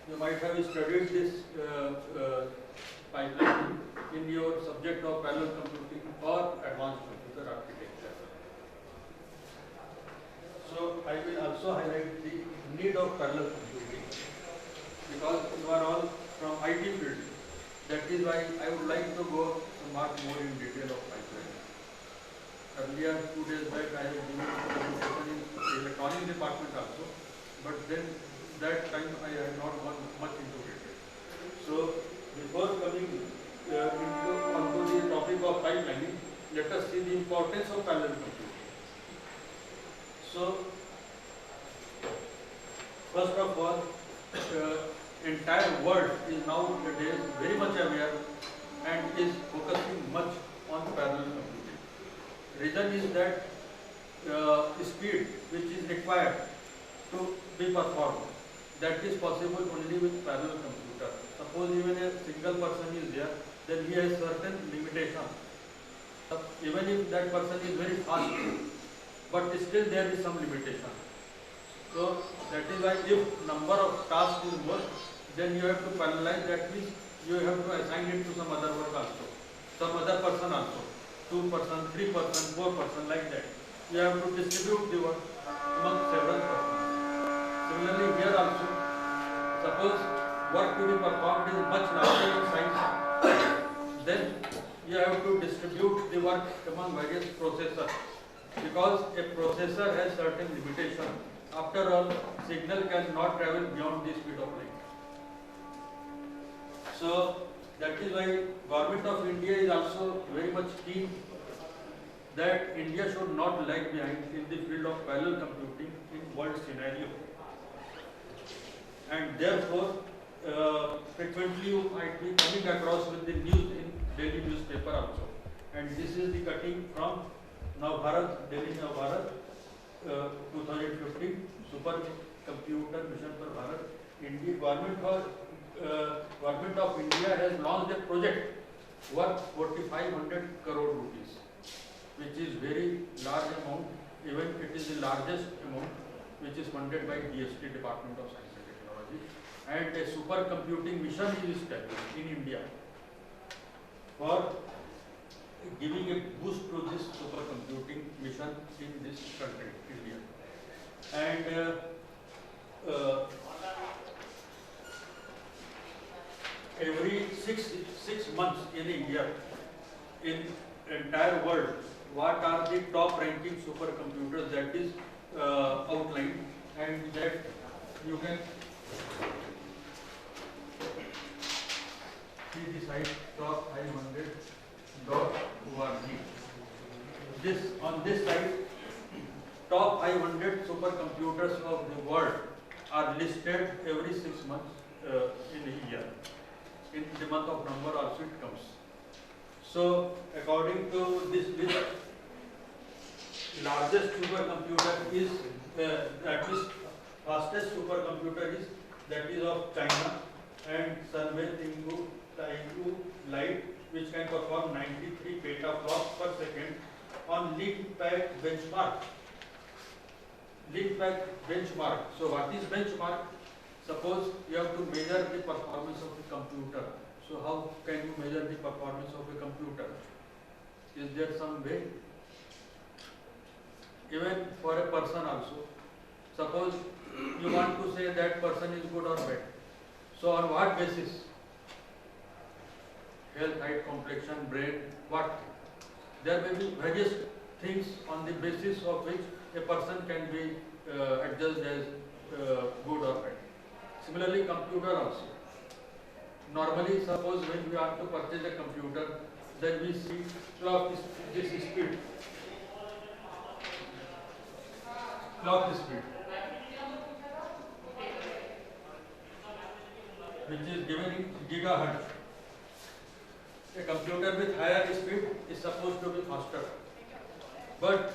you might have studied this pipeline in your subject of parallel computing or advanced computer architecture. So I will also highlight the need of parallel computing because you are all from IT field. That is why I would like to go much more in detail of pipeline. Earlier, 2 days back, I have given a presentation in electronics department also, but then that time I had not gone much into detail. So before coming onto the topic of pipelining, let us see the importance of parallel computing. So first of all, entire world is nowadays very much aware and is focusing much on parallel computing. Reason is that speed which is required to be performed, that is possible only with parallel computer. Suppose even a single person is there, then he has certain limitation. Even if that person is very fast, but still there is some limitation. So that is why if number of tasks is more, then you have to parallelize, that means you have to assign it to some other work also, some other person also, 2 person, 3 person, 4 person, like that. You have to distribute the work among several persons. Similarly here also, suppose work to be performed is much larger in size, then you have to distribute the work among various processors, because a processor has certain limitation. After all, signal cannot travel beyond the speed of light. So that is why Government of India is also very much keen that India should not lag behind in the field of parallel computing in world scenario. And therefore, frequently you might be coming across with the news in daily newspaper also. And this is the cutting from Navbharat, Delhi Navbharat, 2015 Super Computer Mission for Bharat. Government of India has launched a project worth 4,500 crore rupees, which is very large amount. Even it is the largest amount which is funded by DST, Department of Science and Technology. And a supercomputing mission is established in India for giving a boost to this supercomputing mission in this country, India. And every six months in a year, in entire world, what are the top ranking supercomputers, that is outlined, and that you can see the site top500.org. On this site, top 500 supercomputers of the world are listed every 6 months in a year. In the month of November also it comes. So according to this list, largest supercomputer is that is fastest supercomputer is that is of China, and Sunway Taigu Light, which can perform 93 petaflops per second on LeapFrog benchmark. LeapFrog benchmark. So what is benchmark? Suppose you have to measure the performance of a computer. So how can you measure the performance of a computer? Is there some way? Even for a person also. Suppose you want to say that person is good or bad. So on what basis? Health, height, complexion, brain, what? There may be various things on the basis of which a person can be adjudged as good or bad. Similarly, computer also. Normally, suppose when we are to purchase a computer, then we see clock this speed. Clock speed, which is given in gigahertz. A computer with higher speed is supposed to be faster, but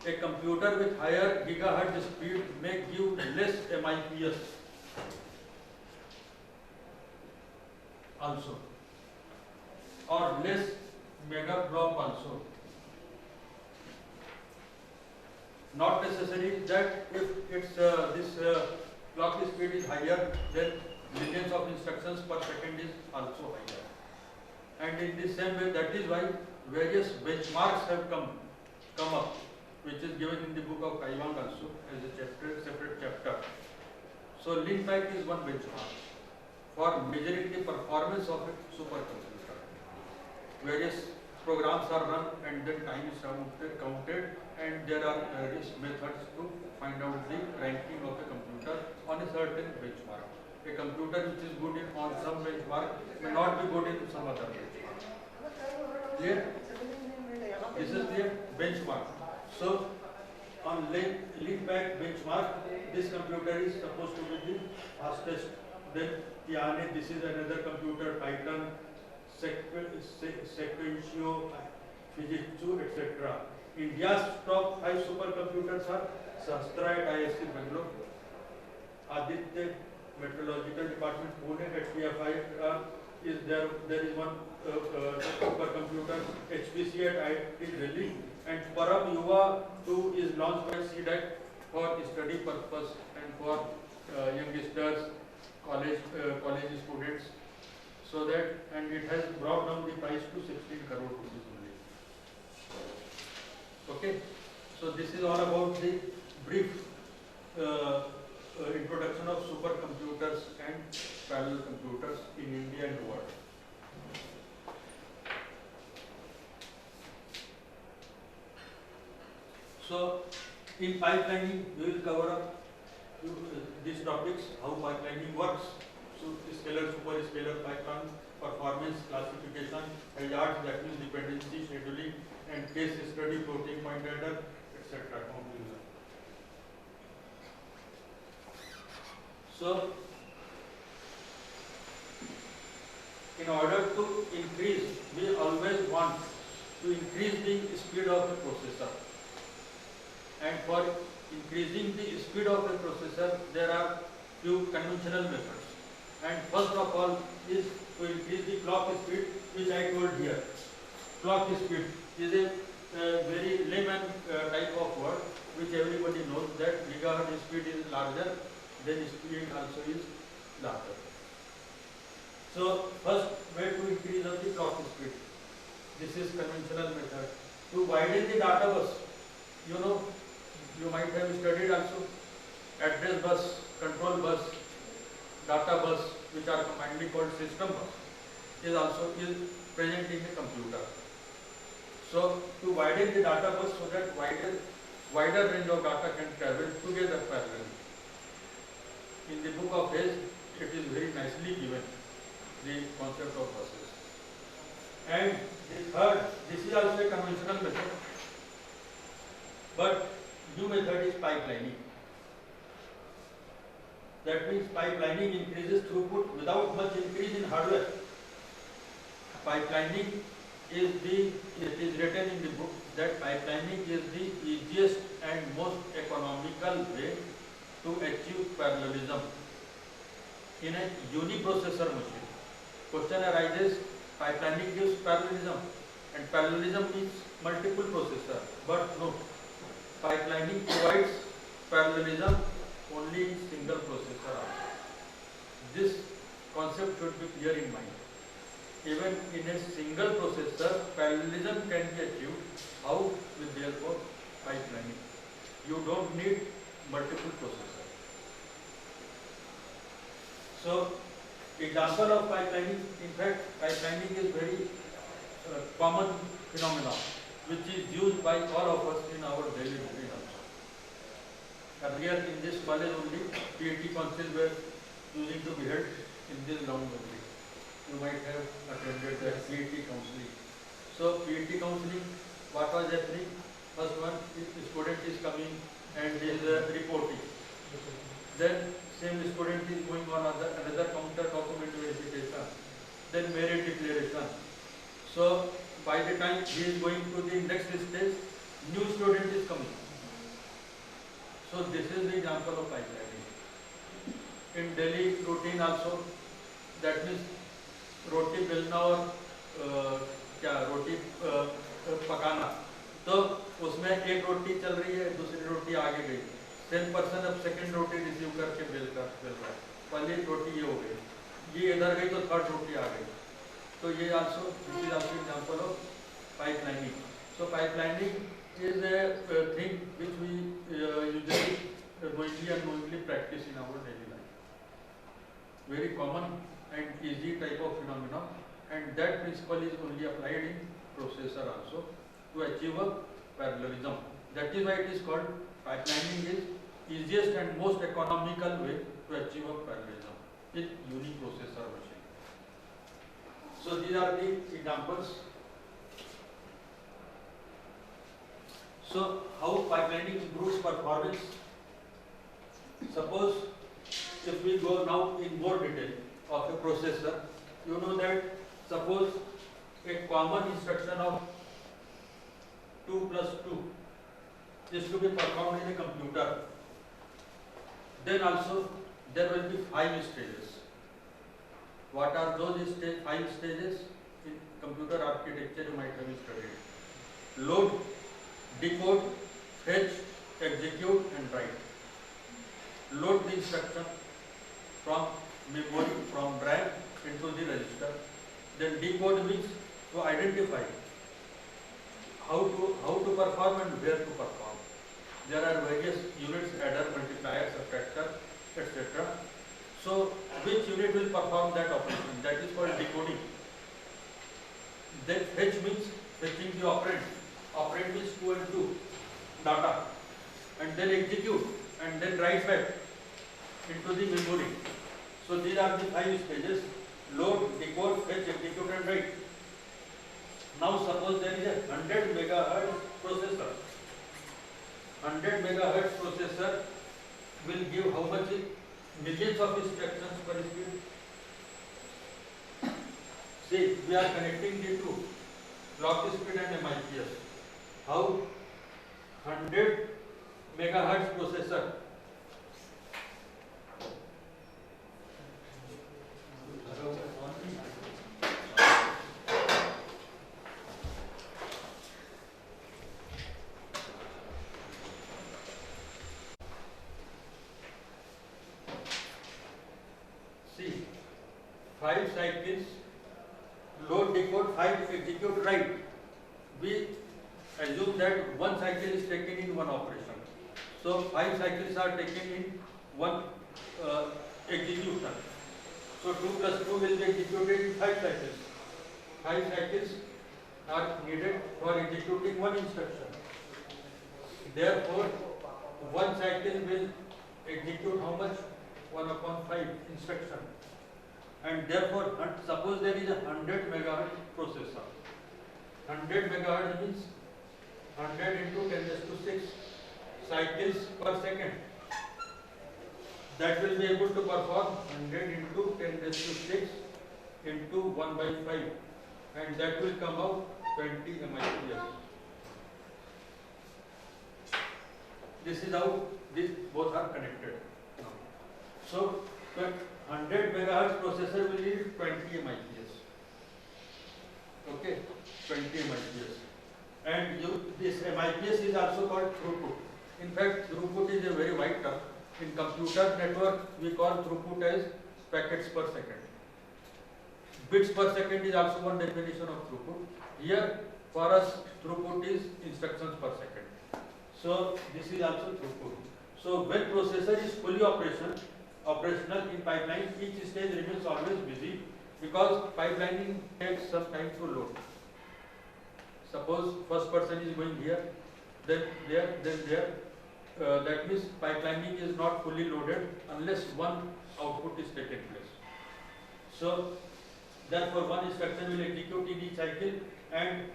a computer with higher gigahertz speed may give less MIPS also, or less megaflop also. Not necessary that if it's this clock speed is higher, then millions of instructions per second is also higher. And in the same way, that is why various benchmarks have come up, which is given in the book of Kaiwang also as a separate chapter. So LINPACK is one benchmark for measuring the performance of a supercomputer. Various programs are run and then time is counted, and there are various methods to find out the ranking of a computer on a certain benchmark. A computer which is good on some benchmark may not be good in some other benchmark. Clear? This is the benchmark. So on LINPACK benchmark, this computer is supposed to be the fastest. Then Tiane, this is another computer, Titan, Sequentio, Fujitsu, etc. India's top 5 supercomputers are Sahastra at ISC Bangalore, Aditya Meteorological Department Pune at PFI is there. There is one supercomputer, HPC at IIT Delhi, and Param Yuva 2 is launched by CDEC for study purpose and for youngsters, college students, so that, and it has brought down the price to 16 crore rupees only. Okay, so this is all about the brief introduction of supercomputers and parallel computers in India and the world. So in pipelining we will cover up these topics, how pipelining works, so scalar, superscalar pipeline, performance, classification, hazards, that means dependency, scheduling, and case study, floating point adder, etc. So in order to increase, we always want to increase the speed of the processor, and for increasing the speed of the processor there are few conventional methods. And first of all is to increase the clock speed, which I told here. Clock speed is a very layman type of word which everybody knows, that gigahertz speed is larger, then speed also is larger. So first way to increase the clock speed, this is conventional method. To widen the data bus, you know, you might have studied also address bus, control bus, data bus, which are commonly called system bus, is also present in a computer. So to widen the data bus so that wider range of data can travel together parallelly. In the book of Hayes, it is very nicely given, the concept of buses. And the third, this is also a conventional method, but new method is pipelining. That means pipelining increases throughput without much increase in hardware. Pipelining is it is written in the book that pipelining is the easiest and most economical way to achieve parallelism in a uniprocessor machine. Question arises, pipelining gives parallelism, and parallelism means multiple processor, but no. Pipelining provides parallelism only in single processor. This concept should be clear in mind. Even in a single processor, parallelism can be achieved. How? With therefore pipelining. You don't need multiple processors. So, example of pipelining, in fact, pipelining is very common phenomenon, which is used by all of us in our daily routine also. Earlier in this college only, PET council were using to be held in this ground only. You might have attended the PET counseling. So PET counseling, what was happening? First one, the student is coming and is reporting. Then same student is going on another counter, document verification. Then merit declaration. So by the time he is going to the next stage, new student is coming. So this is the example of pipelining. In daily routine also, that means रोटी बेलना और क्या रोटी पकाना, तो उसमें एक रोटी चल रही है, दूसरी रोटी आगे गई, सेम पर्सन अब सेकंड रोटी रिसीव करके बेल रहा है, पहली रोटी ये हो गई, ये इधर गई तो थर्ड रोटी आ गई. So ये also, this is also example of pipelining. So pipelining is a thing which we usually knowingly and unknowingly practice in our daily life. Very common and easy type of phenomenon, and that principle is only applied in processor also to achieve a parallelism. That is why it is called pipelining is easiest and most economical way to achieve a parallelism in uniprocessor machine. So these are the examples. So how pipelining improves performance? Suppose if we go now in more detail of a processor, you know that suppose a common instruction of 2 plus 2 is to be performed in a computer. Then also there will be 5 stages. What are those 5 stages? In computer architecture you might have studied. Load, decode, fetch, execute and write. Load the instruction from memory, from RAM into the register. Then decode means to identify how to perform and where to perform. There are various units, adder, multiplier, subtractor, etc. So which unit will perform that operation? That is called decoding. Then fetch means fetching the operand. Operand means 2 and 2 data. And then execute and then write back into the memory. So these are the 5 stages: load, decode, fetch, execute and write. Now suppose there is a 100 megahertz processor. 100 megahertz processor will give how much? Millions of instructions per speed. See, we are connecting the two, clock speed and MIPS. How? 100 megahertz processor. See, 5 cycles, load, decode, 5 execute, write. We assume that one cycle is taken in one operation. So 5 cycles are taken in one execution. So 2 plus 2 will be executed in 5 cycles. 5 cycles are needed for executing one instruction. Therefore, one cycle will execute how much? 1 upon 5 instruction. And therefore, suppose there is a 100 megahertz processor. 100 megahertz means 100 into 10 raised to 6 cycles per second. That will be able to perform 100 into 10 raised to 6 into 1 by 5, and that will come out 20 MIPS. This is how these both are connected. So 100 megahertz processor will need 20 MIPS. Okay, 20 MIPS. And this MIPS is also called throughput. In fact, throughput is a very wide term. In computer network, we call throughput as packets per second. Bits per second is also one definition of throughput. Here, for us, throughput is instructions per second. So this is also throughput. So when processor is fully operational in pipeline, each stage remains always busy because pipelining takes some time to load. Suppose first person is going here, then there, then there. That means pipelining is not fully loaded unless one output is taken place. So therefore one instruction will execute in each cycle, and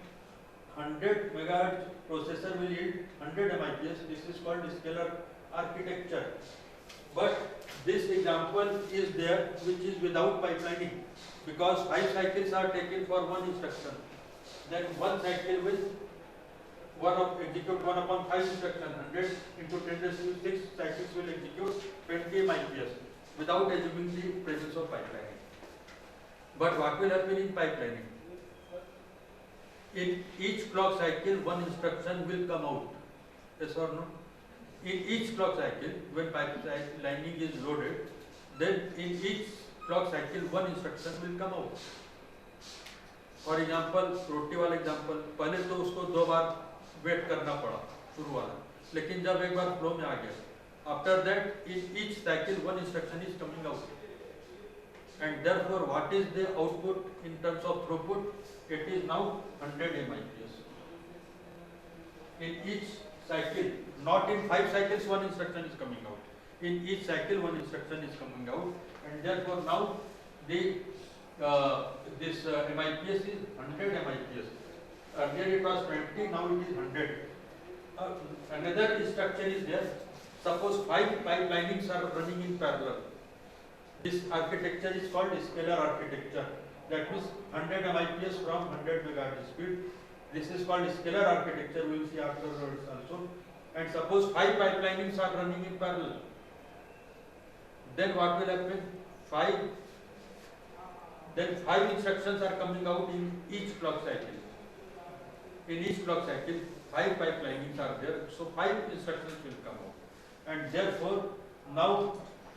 100 megahertz processor will yield 100 MIPS. This is called scalar architecture. But this example is there which is without pipelining, because 5 cycles are taken for one instruction. Then one cycle will execute 1 upon 5 instruction. 100 into 10 raised to 6 cycles will execute 20 MIPS without assuming the presence of pipelining. But what will happen in pipelining? In each clock cycle, one instruction will come out. Yes or no? In each clock cycle, when pipelining is loaded, then in each clock cycle one instruction will come out. For example, रोटी वाला example, पहले तो उसको 2 बार wait करना पड़ा शुरू वाला, लेकिन जब एक बार फ्लो में आ गया, after that in each cycle one instruction is coming out, and therefore what is the output in terms of throughput? It is now 100 MIPS. In each cycle, not in 5 cycles one instruction is coming out. In each cycle one instruction is coming out, and therefore now the this MIPS is 100 MIPS. Earlier it was 20, now it is 100. Another instruction is there. Suppose 5 pipelinings are running in parallel. This architecture is called scalar architecture. That means 100 MIPS from 100 MHz speed. This is called scalar architecture. We will see afterwards also. And suppose 5 pipelinings are running in parallel. Then what will happen? 5 instructions are coming out in each clock cycle. In each clock cycle, 5 pipelinings are there. So 5 instructions will come out. And therefore, now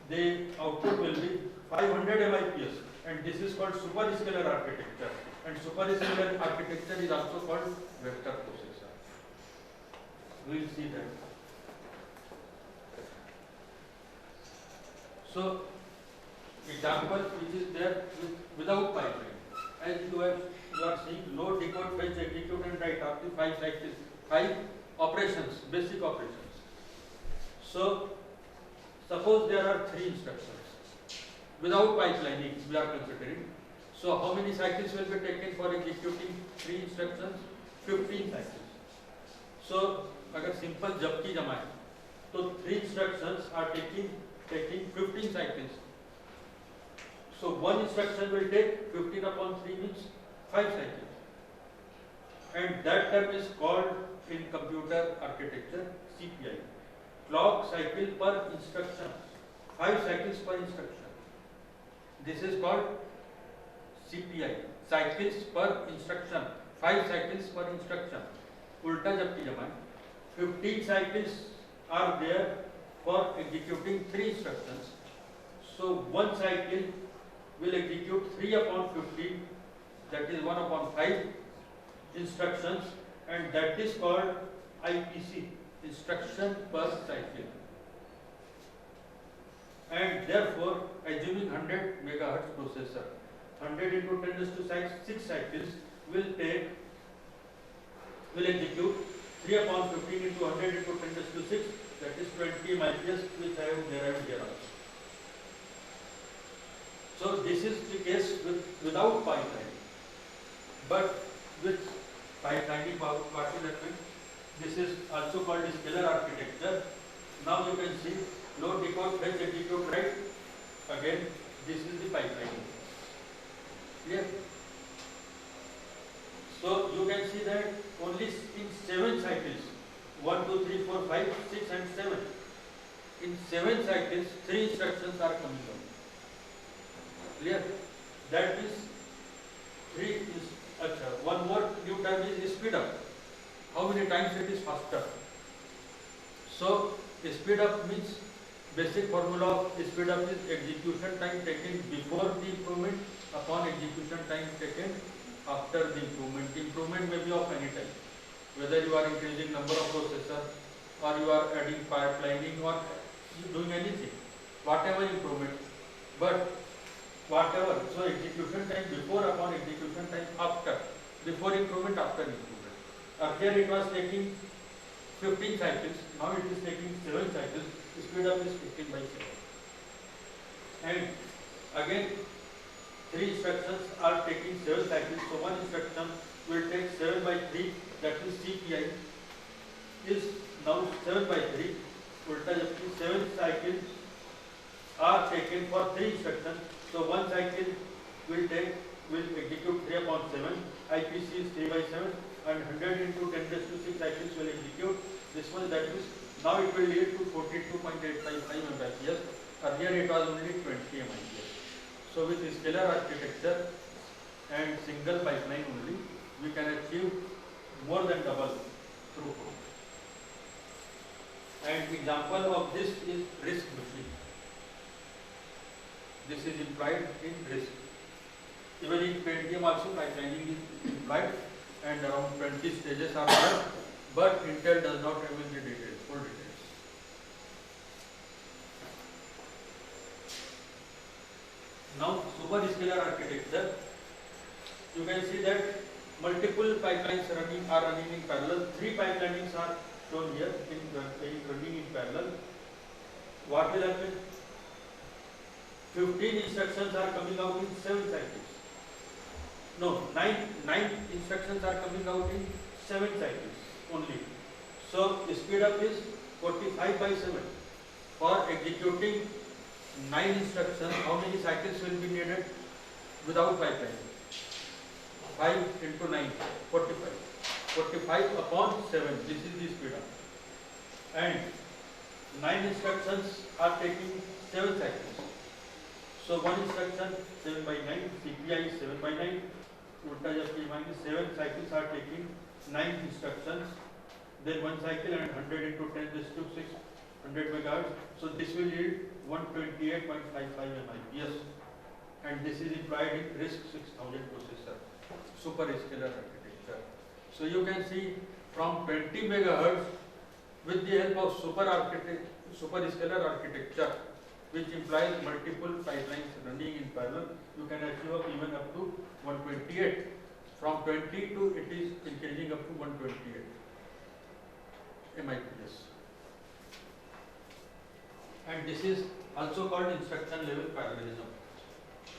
the output will be 500 MIPS. And this is called superscalar architecture. And superscalar architecture is also called vector processor. We will see that. So, example which is there without pipeline. As you are seeing, load, decode, fetch, execute and write up to 5 cycles, 5 operations, basic operations. So, suppose there are 3 instructions without pipelining we are considering. So, how many cycles will be taken for executing 3 instructions? 15 cycles. So, अगर simple जब की जमा है, तो 3 instructions are taking 15 cycles. So, one instruction will take 15 upon 3 means 5 cycles. And that term is called in computer architecture CPI. Clock cycle per instruction. 5 cycles per instruction. This is called CPI. Cycles per instruction. 5 cycles per instruction. Ulta jab ki jama 15 cycles are there for executing 3 instructions. So one cycle will execute 3 upon 15, that is 1 upon 5 instructions, and that is called IPC, instruction per cycle. And therefore, assuming 100 MHz processor, 100 into 10 to 6 cycles will execute 3 upon 15 into 100 into 10 to 6, that is 20 MIPS, which I have derived here also. So this is the case without pipeline. But with pipelining, what will happen? This is also called scalar architecture. Now you can see load, decode, fetch, execute, write. Again, this is the pipelining. Clear? So you can see that only in 7 cycles, 1, 2, 3, 4, 5, 6 and 7. In 7 cycles, 3 instructions are coming out. Clear? That means 3 is, one more new term is speed up. How many times it is faster? So speed up means, basic formula of speed up is execution time taken before the improvement upon execution time taken after the improvement. The improvement may be of any type, whether you are increasing number of processors or you are adding pipelining or doing anything, whatever improvement. But whatever, so execution time before upon execution time after, before improvement, after improvement. Earlier it was taking 15 cycles, now it is taking 7 cycles, speed up is 15 by 7. And again, 3 instructions are taking 7 cycles, so one instruction will take 7 by 3, that is CPI is now 7 by 3, ulta jabki 7 cycles are taken for 3 instructions. So one cycle will execute 3 upon 7, IPC is 3 by 7, and 100 into 10 to 6 cycles will execute this one. That means now it will lead to 42.855 MIPS. Earlier it was only 20 MIPS. So with scalar architecture and single pipeline only, we can achieve more than double throughput. And example of this is RISC machine. This is implied in RISC. Even in Pentium also pipelining is implied and around 20 stages are there, but Intel does not reveal the details, full details. Now superscalar architecture, you can see that multiple pipelines are running in parallel. 3 pipelines are shown here running in parallel. What will happen? 15 instructions are coming out in 7 cycles. No, 9 instructions are coming out in 7 cycles only. So speed up is 45 by 7. For executing 9 instructions, how many cycles will be needed without pipeline? 5 into 9, 45. 45 upon 7, this is the speed up. And 9 instructions are taking 7 cycles. So one instruction 7 by 9, CPI is 7 by 9. Ulta Japki minus 7 cycles are taking 9 instructions. Then one cycle and 100 into 10 is to 600 megahertz. So this will yield 128.55 MIPS. And this is implied in RISC 6000 processor, superscalar architecture. So you can see from 20 megahertz with the help of superscalar architecture, which implies multiple pipelines running in parallel, you can achieve even up to 128. From 22 it is increasing up to 128 MIPS. And this is also called instruction level parallelism.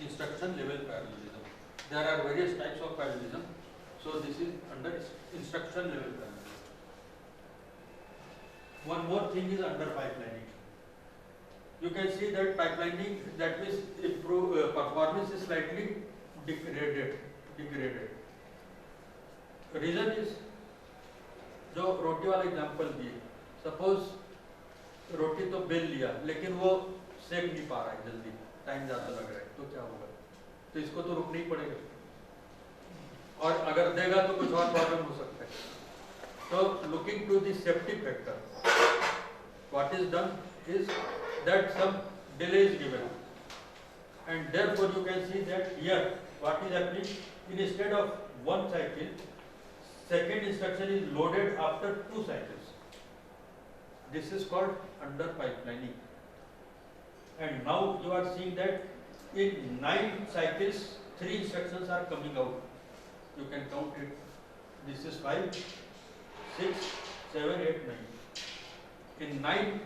Instruction level parallelism. There are various types of parallelism. So this is under instruction level parallelism. One more thing is under pipelining. You can see that pipelining, that means performance is slightly degraded. Reason is, जो रोटी वाला example दिए, suppose रोटी तो bell लिया लेकिन वो सेक नहीं पा रहा है जल्दी, टाइम ज़्यादा लग रहा है, तो क्या होगा? तो इसको तो रुकना ही पड़ेगा, और अगर देगा तो कुछ और प्रॉब्लम हो सकता है. तो looking to the safety factor, what is done is that some delay is given, and therefore you can see that here what is happening, instead of one cycle, second instruction is loaded after 2 cycles. This is called under pipelining. And now you are seeing that in 9 cycles 3 instructions are coming out. You can count it. This is 5, 6, 7, 8, 9. In 9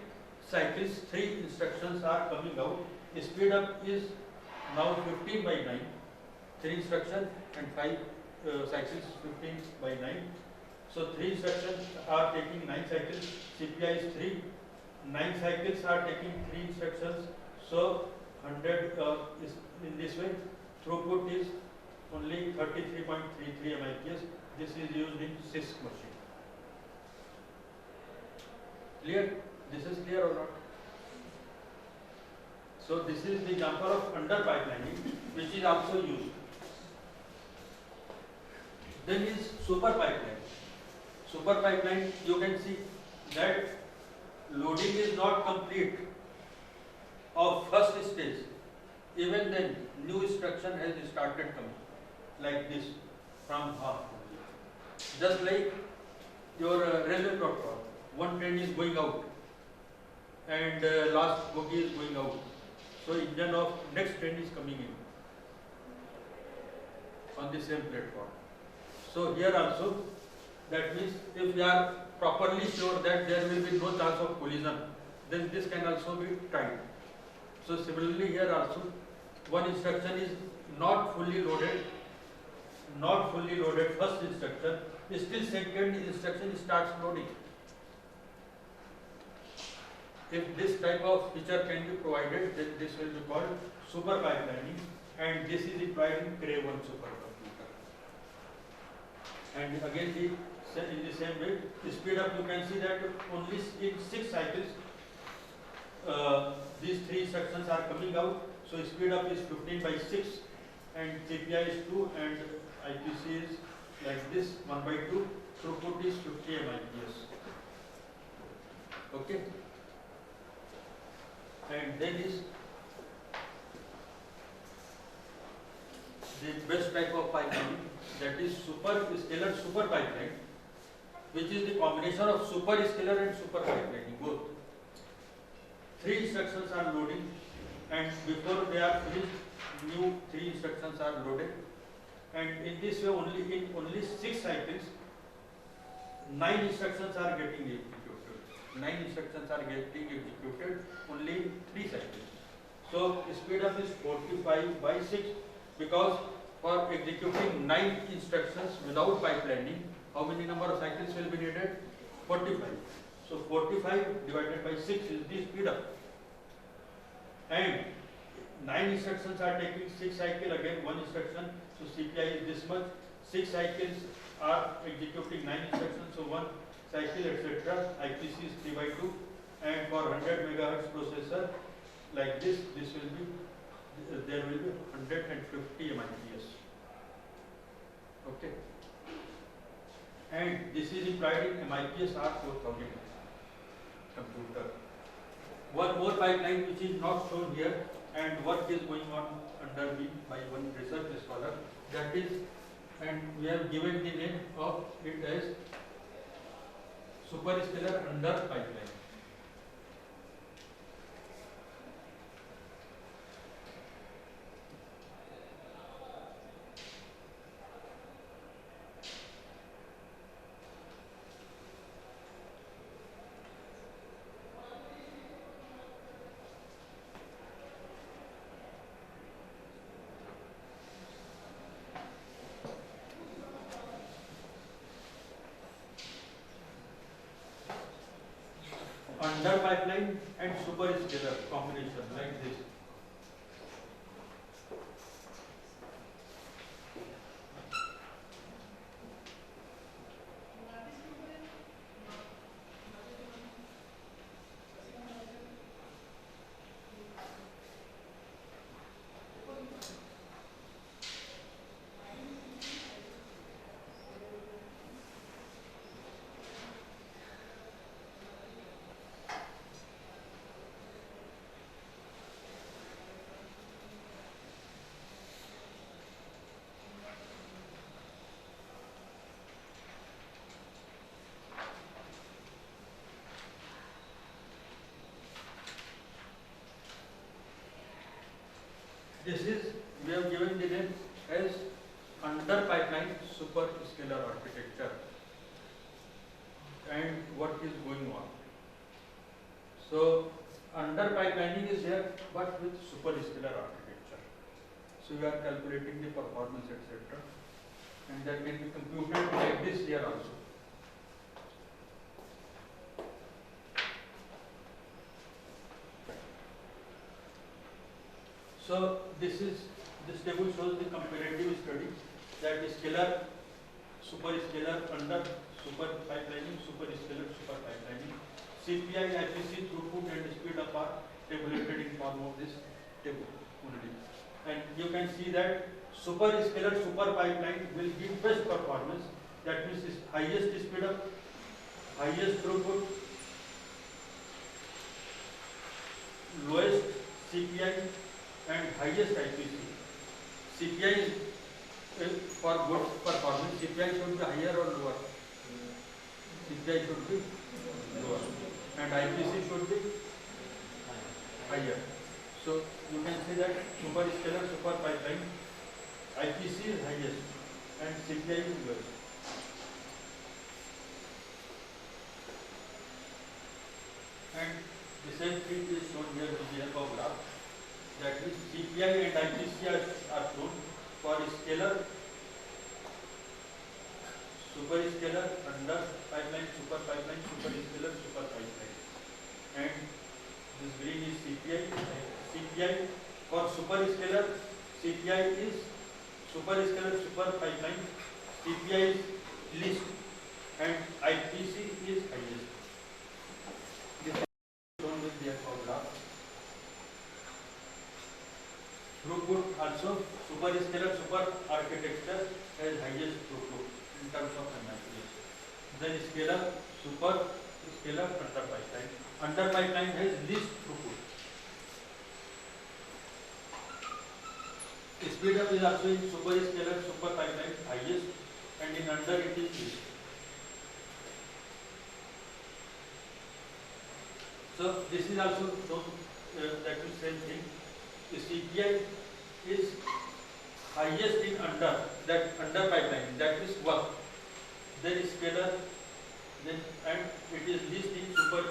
cycles 3 instructions are coming out. Speed up is now 15 by 9. 3 instructions and 5 cycles 15 by 9. So 3 instructions are taking 9 cycles. CPI is 3. 9 cycles are taking 3 instructions. So 100 is in this way. Throughput is only 33.33 MIPS. This is used in CISC machine. Clear? This is clear or not? So this is the example of under pipelining, which is also used. Then is super pipeline. Super pipeline, you can see that loading is not complete of first stage. Even then, new instruction has started coming, like this, from half. Just like your railway protocol, one train is going out and last bogie is going out. So engine of next train is coming in on the same platform. So here also, that means if we are properly sure that there will be no chance of collision, then this can also be timed. So similarly here also, one instruction is not fully loaded, first instruction, still second instruction starts loading. If this type of feature can be provided, then this will be called super pipelining, and this is applied in Cray 1 supercomputer. And again, in the same way, the speed up, you can see that only in 6 cycles, these 3 instructions are coming out. So speed up is 15 by 6, and CPI is 2, and IPC is like this, 1 by 2. Throughput is 50 MIPS. Okay. And then is the best type of pipeline, that is scalar super pipeline, which is the combination of scalar and super pipeline both. 3 instructions are loading, and before they are finished, new 3 instructions are loaded, and in this way only 6 cycles, 9 instructions are getting executed. 9 instructions are getting executed, only 3 cycles. So speed up is 45 by 6, because for executing 9 instructions without pipelining, how many number of cycles will be needed? 45. So 45 divided by 6 is the speed up. And 9 instructions are taking 6 cycles, again 1 instruction, so CPI is this much. 6 cycles are executing 9 instructions, so 1 cycle, etc. IPC is 3 by 2, and for 100 megahertz processor like this will be, there will be 150 MIPS. Okay. And this is implied in MIPS R4000 computer. One more pipeline which is not shown here, and work is going on under me by one research scholar, that is, and we have given the name of it as superscalar under pipeline. Under pipeline and superscalar combination like this. This is, we have given the name as under pipeline superscalar architecture, and what is going on. So under pipelining is here, but with superscalar architecture. So we are calculating the performance, etc., and that can be computed like this here also. So this table shows the comparative study, that is scalar, superscalar under super pipelining, superscalar super pipelining. CPI, IPC, throughput and speed up are tabulated in form of this table only. And you can see that superscalar super pipeline will give best performance, that means highest speed up, highest throughput, lowest CPI and highest IPC. CPI is for good performance, CPI should be higher or lower? CPI should be lower, and IPC should be higher. So you can see that superscalar super pipeline, IPC is highest and CPI is lowest. And the same thing is shown here with the help of graph. That is, CPI and IPC are shown for scalar, superscalar, under pipeline, super pipeline, superscalar, super pipeline. And this green is CPI. CPI for superscalar, CPI is superscalar, super pipeline, CPI is least, and IPC is highest. This is shown with the help of graph. Throughput also, superscalar super architecture has highest throughput in terms of MIPS. Then scalar, super scalar, under pipeline. Under pipeline has least throughput. Speed up is also in superscalar super pipeline highest, and in under it is least. So this is also shown that is same thing. The CPI is highest in under, that under pipeline, that is work. Then scalar, then and it is least in super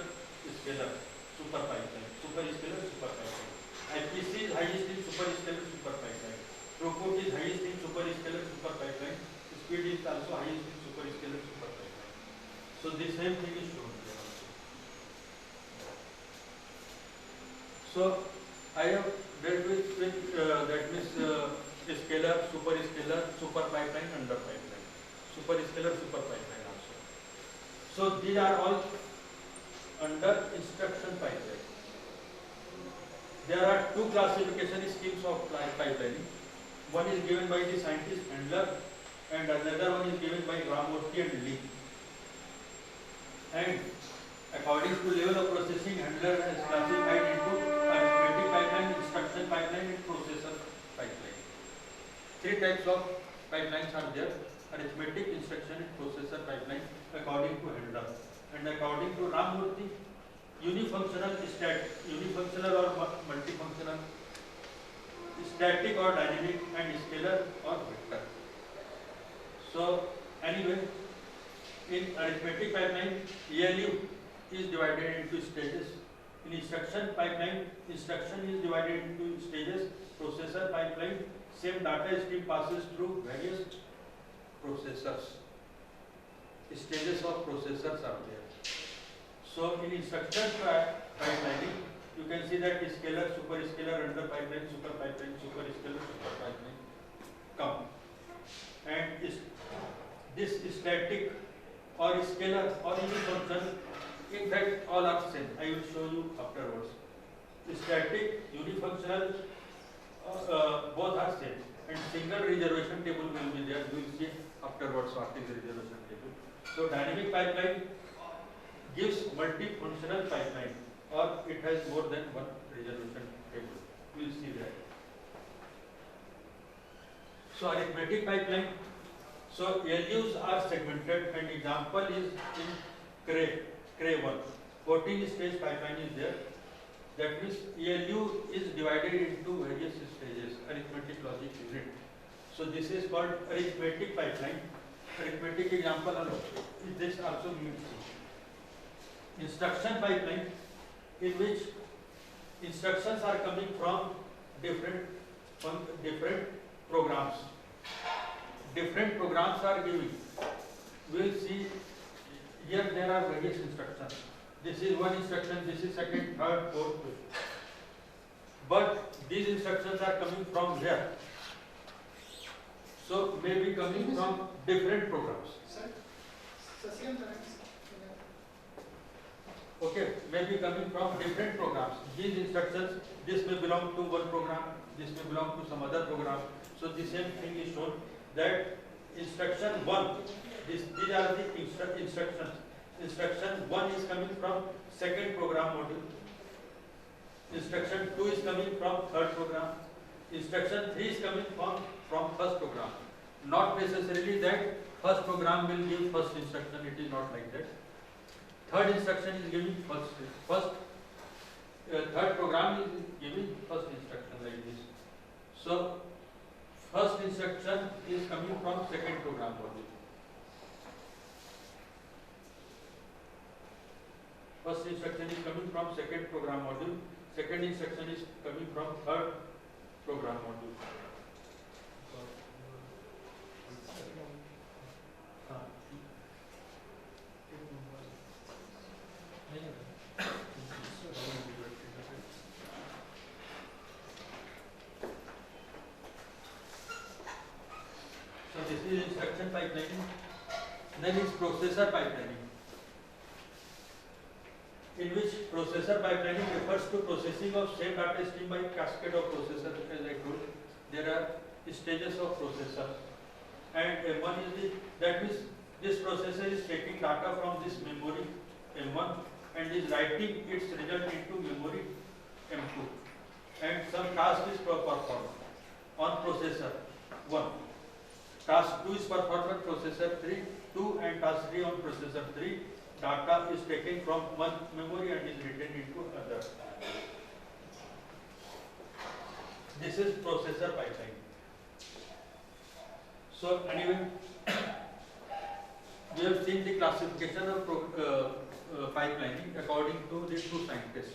scalar super pipeline, super scalar super pipeline. IPC is highest in super scalar super pipeline. Throughput is highest in super scalar super pipeline. Speed is also highest in super scalar super pipeline. So the same thing is shown here also. So I have dealt with that means scalar, super pipeline, under pipeline, super scalar, super pipeline also. So these are all under instruction pipeline. There are two classification schemes of pipelining. One is given by the scientist Handler, and another one is given by Ramurthy and Lee. And according to level of processing, Handler has classified into arithmetic pipeline, instruction pipeline, and processor pipeline. Three types of pipelines are there: arithmetic, instruction, and processor pipeline according to Handler. And according to Ramurthy, unifunctional or multifunctional, static or dynamic, and scalar or vector. So anyway, in arithmetic pipeline, ALU is divided into stages. In instruction pipeline, instruction is divided into stages. Processor pipeline, same data stream passes through various processors. Stages of processors are there. So in instruction pipelining, you can see that scalar, super scalar, under pipeline, super scalar, super pipeline come. And this static or scalar or unifunctional, in fact all are same. I will show you afterwards. Static, unifunctional, both are same. And single reservation table will be there. We will see afterwards what is reservation table. So dynamic pipeline gives multifunctional pipeline, or it has more than one reservation table. We will see that. So arithmetic pipeline. So ALUs are segmented, and example is in Cray 1. 14 stage pipeline is there. That means ALU is divided into various stages, arithmetic logic unit. So this is called arithmetic pipeline. Arithmetic example is this also means instruction pipeline, in which instructions are coming from different programs. Different programs are giving. We will see here there are various instructions. This is one instruction, this is second, third, fourth, fifth. But these instructions are coming from here. So may be coming from different programs. Okay, may be coming from different programs. These instructions, this may belong to one program, this may belong to some other program. So the same thing is shown that instruction 1, these are the instructions. Instruction 1 is coming from second program module. Instruction 2 is coming from third program. Instruction 3 is coming from first program. Not necessarily that first program will give first instruction, it is not like that. Third instruction is giving third program is giving first instruction like this. So first instruction is coming from second program module. First instruction is coming from second program module. Second instruction is coming from third program module. So this is instruction pipelining. Then is processor pipelining, in which processor pipelining refers to processing of same data stream by cascade of processors. As I told, there are stages of processor, and one is that means this processor is taking data from this memory M1 and is writing its result into memory M2, and some task is performed. on processor 1. Task 2 is performed on processor 2 and task 3 on processor 3. Data is taken from one memory and is written into other. This is processor pipeline. So anyway, we have seen the classification of pipelining according to the two scientists.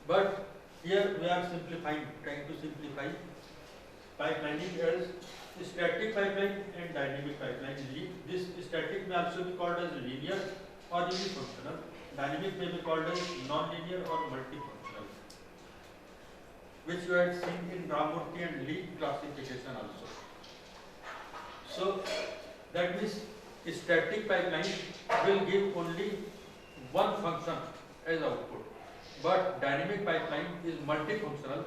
But here we are simplifying, trying to simplify pipelining as static pipeline and dynamic pipeline. This static may also be called as linear or unifunctional. Dynamic may be called as non-linear or multifunctional, which you had seen in Ramurthy and Lee classification also. So that means static pipeline will give only one function as output, but dynamic pipeline is multifunctional.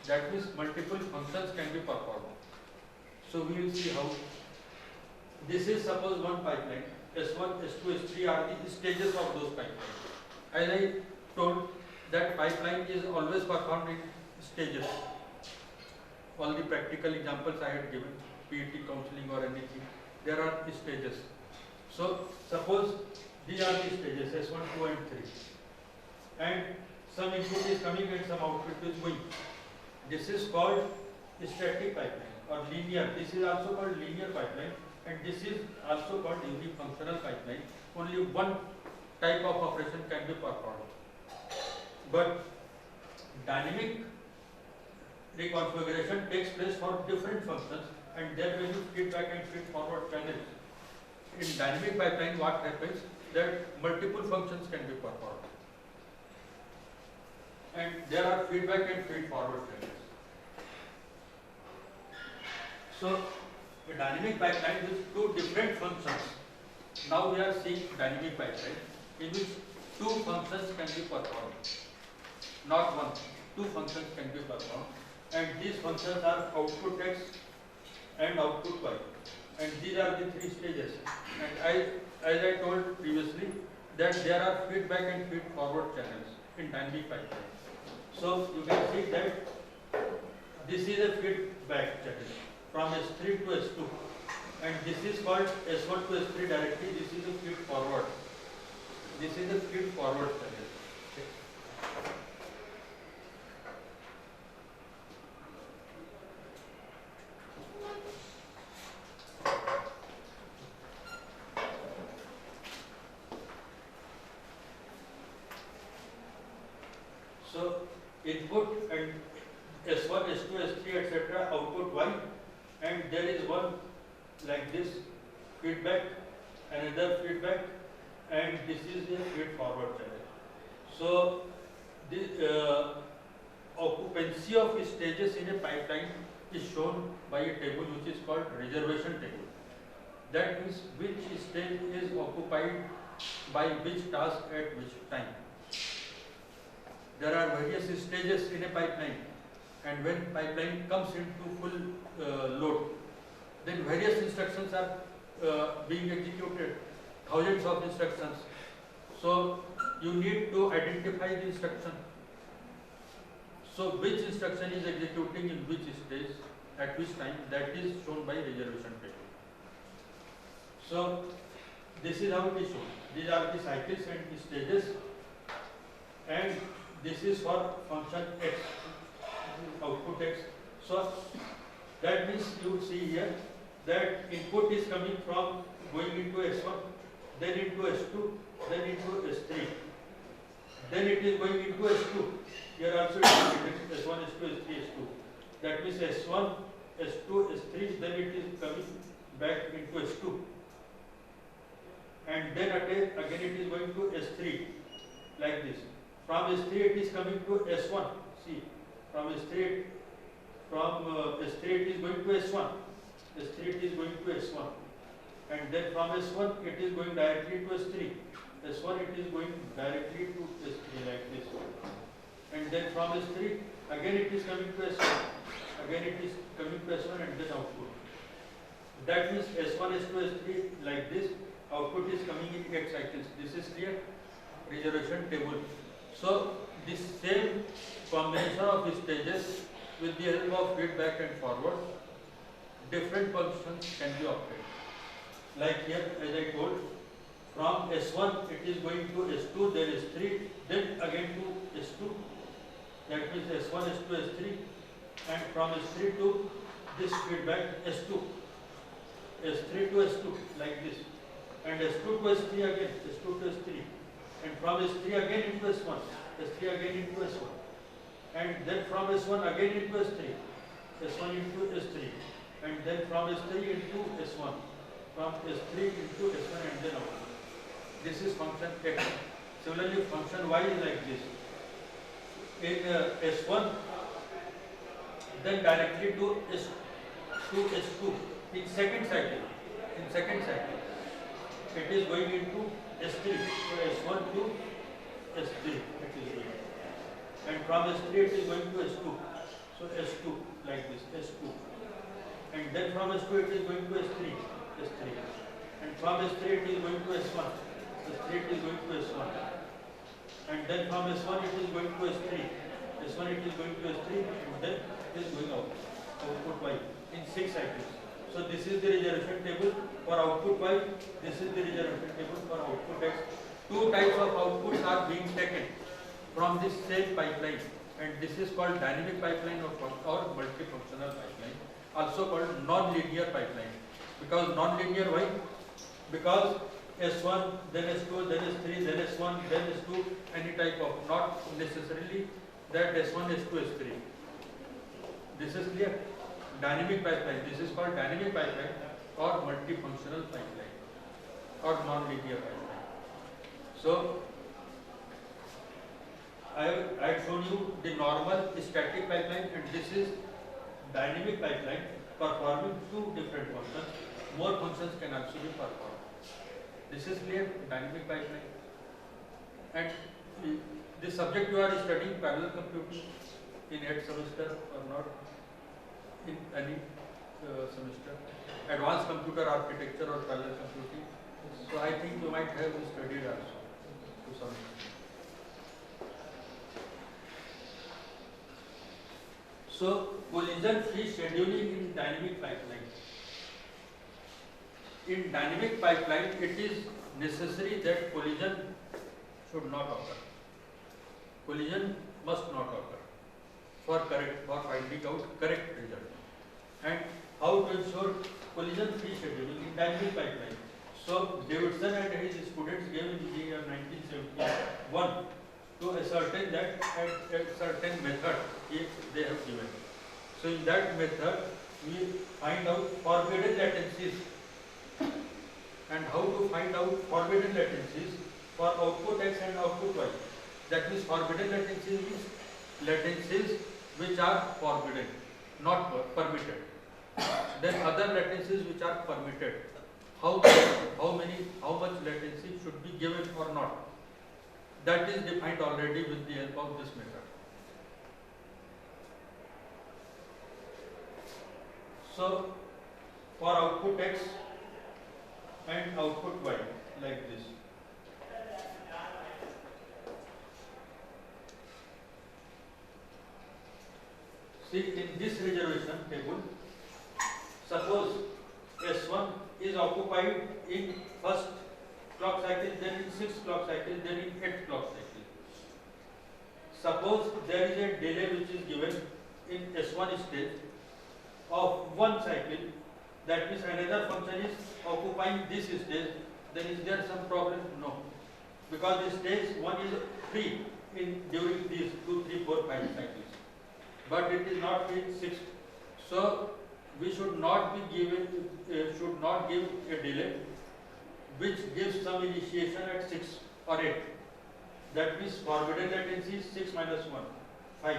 That means multiple functions can be performed. So we will see how. This is suppose one pipeline. S1, S2, S3 are the stages of those pipelines. As I told, that pipeline is always performed in stages. All the practical examples I had given, PET counseling or anything, there are stages. So suppose these are the stages S1, 2 and 3, and some input is coming and some output is going. This is called static pipeline or linear. This is also called linear pipeline, and this is also called unifunctional pipeline. Only one type of operation can be performed. But dynamic reconfiguration takes place for different functions, and there will be feedback and feed-forward channels. In dynamic pipeline, what happens that multiple functions can be performed, and there are feedback and feed-forward channels. So, a dynamic pipeline with two different functions. Now we are seeing dynamic pipeline in which two functions can be performed, not one. Two functions can be performed, and these functions are output X and output Y, and these are the three stages. And as I told previously, that there are feedback and feed-forward channels in dynamic pipeline. So you can see that this is a feedback channel from S3 to S2, and this is called S1 to S3 directly. This is a feed forward. This is a feed forward channel. Okay. So input and S1, S2, S3, etc. output Y, and there is one like this feedback, another feedback, and this is a feed forward channel. So the occupancy of stages in a pipeline is shown by a table which is called reservation table. That means which stage is occupied by which task at which time. There are various stages in a pipeline, and when pipeline comes into full load, then various instructions are being executed, thousands of instructions. So you need to identify the instruction. So which instruction is executing in which stage at which time, that is shown by reservation table. So this is how it is shown. These are the cycles and stages, and this is for function X, output X. So that means you see here that input is coming from going into S1, then into S2, then into S3. Then it is going into S2. Here also it is S1, S2, S3, S2. That means S1, S2, S3, then it is coming back into S2. And then again it is going to S3, like this. From S3 it is coming to S1. See, from S3 it is going to S1. S3 it is going to S1. And then from S1 it is going directly to S3. S1 it is going directly to S3 like this. And then from S3 again it is coming to S1. Again it is coming to S1 and then output. That means S1, S2, S3 like this. Output is coming in 8 cycles. This is clear? Reservation table. So this same combination of stages with the help of feedback and forward, different functions can be obtained. Like here, as I told, from S1 it is going to S2, then S3, then again to S2. That means S1, S2, S3, and from S3 to this feedback S2, S3 to S2, like this, and S2 to S3 again, S2 to S3, and from S3 again into S1, S3 again into S1, and then from S1 again into S3, S1 into S3, and then from S3 into S1, from S3 into S1 and then out. This is function X. Similarly, function Y is like this. In S1, then directly to S2 in second cycle. It is going into S3. So S1 to S3 it is going. And from S3 it is going to S2. So S2 like this, S2. And then from S2 it is going to S3. And from S3 it is going to S1. S3 it is going to S1. And then from S1 it is going to S3. S1 it is going to S3 and then it is going out. Output Y in 6 cycles. So this is the reservation table for output Y. This is the reservation table for output X. Two types of outputs are being taken from this same pipeline, and this is called dynamic pipeline or multifunctional pipeline, also called non-linear pipeline. Because non-linear, why? Because S1, then S2, then S3, then S1, then S2, any type of, not necessarily that S1, S2, S3. This is clear? Dynamic pipeline. This is called dynamic pipeline or multifunctional pipeline or non-linear pipeline. So, I had shown you the normal static pipeline, and this is dynamic pipeline performing two different functions. More functions can also be performed. This is clear, dynamic pipeline. And the subject you are studying parallel computing in 8th semester or not, in any semester, advanced computer architecture or parallel computing. So I think you might have studied also to some extent. So collision-free scheduling in dynamic pipeline. In dynamic pipeline, it is necessary that collision should not occur. Collision must not occur for finding out correct result. And how to ensure collision-free scheduling in dynamic pipeline? So Davidson and his students gave in the year 1971 to ascertain that a certain method they have given. So in that method, we find out forbidden latencies. And how to find out forbidden latencies for output X and output Y. That means forbidden latencies means latencies which are forbidden, not permitted. Then other latencies which are permitted. How much latency should be given or not. That is defined already with the help of this method. So for output X and output Y, like this. See, in this reservation table, suppose S1 is occupied in first clock cycle, then in 6th clock cycle, then in 8th clock cycle. Suppose there is a delay which is given in S1 stage of 1 cycle, that means another function is occupying this stage, then is there some problem? No. Because the stage 1 is free during these 2, 3, 4, 5 cycles. But it is not free in 6. So we should not give a delay which gives some initiation at 6 or 8. That means forbidden latency is 6 minus 1, 5.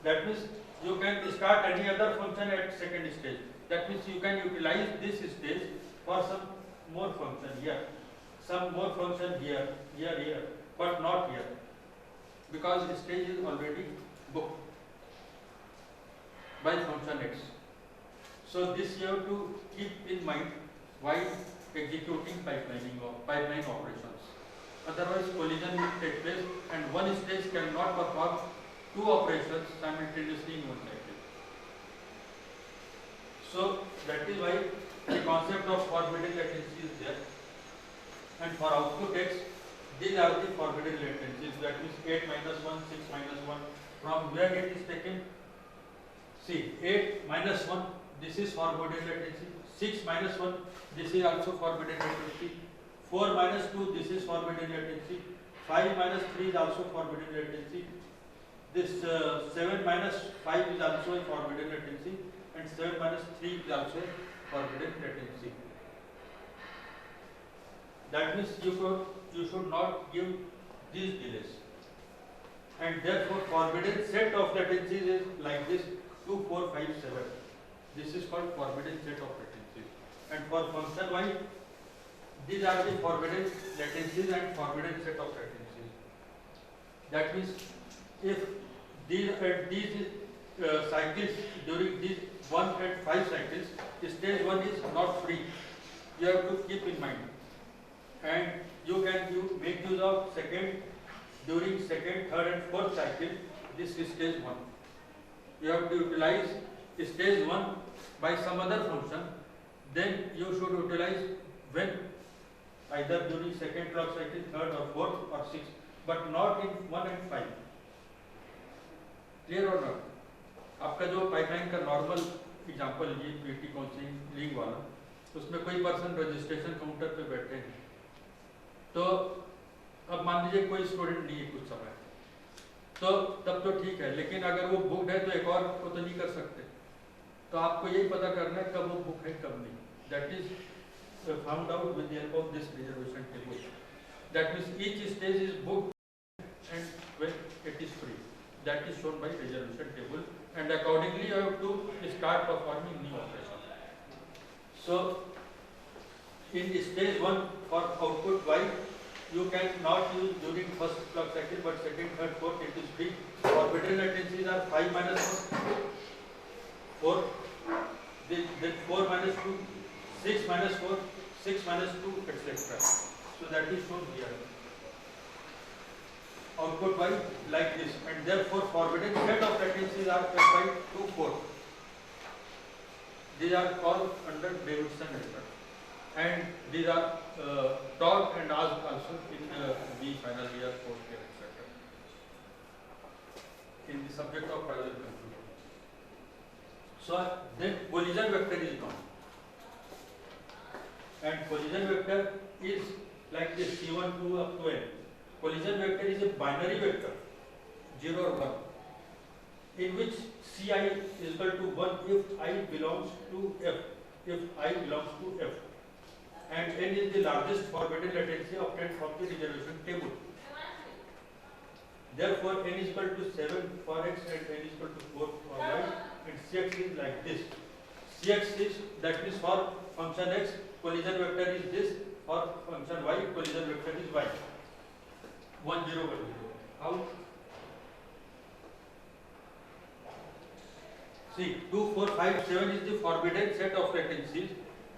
That means you can start any other function at second stage. That means you can utilize this stage for some more function here, some more function here, but not here, because the stage is already booked by function X. So this you have to keep in mind while executing pipeline operations. Otherwise collision will take place and one stage cannot perform two operations simultaneously in one cycle. So that is why the concept of forbidden latency is there. And for output X, these are the forbidden latencies. That means 8 minus 1, 6 minus 1. From where it is taken? See, 8 minus 1, this is forbidden latency. 6 minus 1, this is also forbidden latency. 4 minus 2, this is forbidden latency. 5 minus 3 is also forbidden latency. This 7 minus 5 is also a forbidden latency. And 7 minus 3 is also a forbidden latency. That means you should not give these delays. And therefore forbidden set of latencies is like this: 2, 4, 5, 7. This is called forbidden set of latencies. And for function y, these are the forbidden latencies and forbidden set of latencies. That means if these cycles, during these 1 and 5 cycles, stage 1 is not free. You have to keep in mind. And you can make use of second, during second, third and fourth cycle. This is stage 1. You have to utilize stage 1 by some other function. Then you should utilize when, either during second clock cycle, third or fourth or sixth, but not in 1 and 5. Clear or not? आपका जो pipeline का normal example ये PT counselling वाला, उसमें कोई person registration counter पे बैठे हैं, तो अब मान लीजिए कोई स्टूडेंट नहीं है कुछ समय, तो तब तो ठीक है, लेकिन अगर वो बुक्ड है तो एक और को तो नहीं कर सकते। तो आपको यही पता करना है कब वो बुक है कब नहीं। That is found out with the help of this reservation table. That means each stage is booked and when it is free, that is shown by reservation table, and accordingly you have to start performing new operation. So in stage 1 for output y, you can not use during first clock cycle, but second, third, fourth it is free. Forbidden latencies are 5 minus 1, 4, then 4 minus 2, 6 minus 4, 6 minus 2, etc. So that is shown here. Output y like this, and therefore forbidden set of latencies are kept by 2, 4. These are called under Davidson method, and these are taught and asked also in the final year, fourth year, etc. in the subject of parallel computing. So then collision vector is known, and collision vector is like this: C1, 2 up to n. Collision vector is a binary vector, 0 or 1, in which Ci is equal to 1 if I belongs to F, if I belongs to F, and n is the largest forbidden latency obtained from the reservation table. Therefore, n is equal to 7 for x and n is equal to 4 for y, and Cx is like this. Cx is, that is for function x, collision vector is this; for function y, collision vector is y. 1, 0, 1, 0. How? See, 2, 4, 5, 7 is the forbidden set of latencies,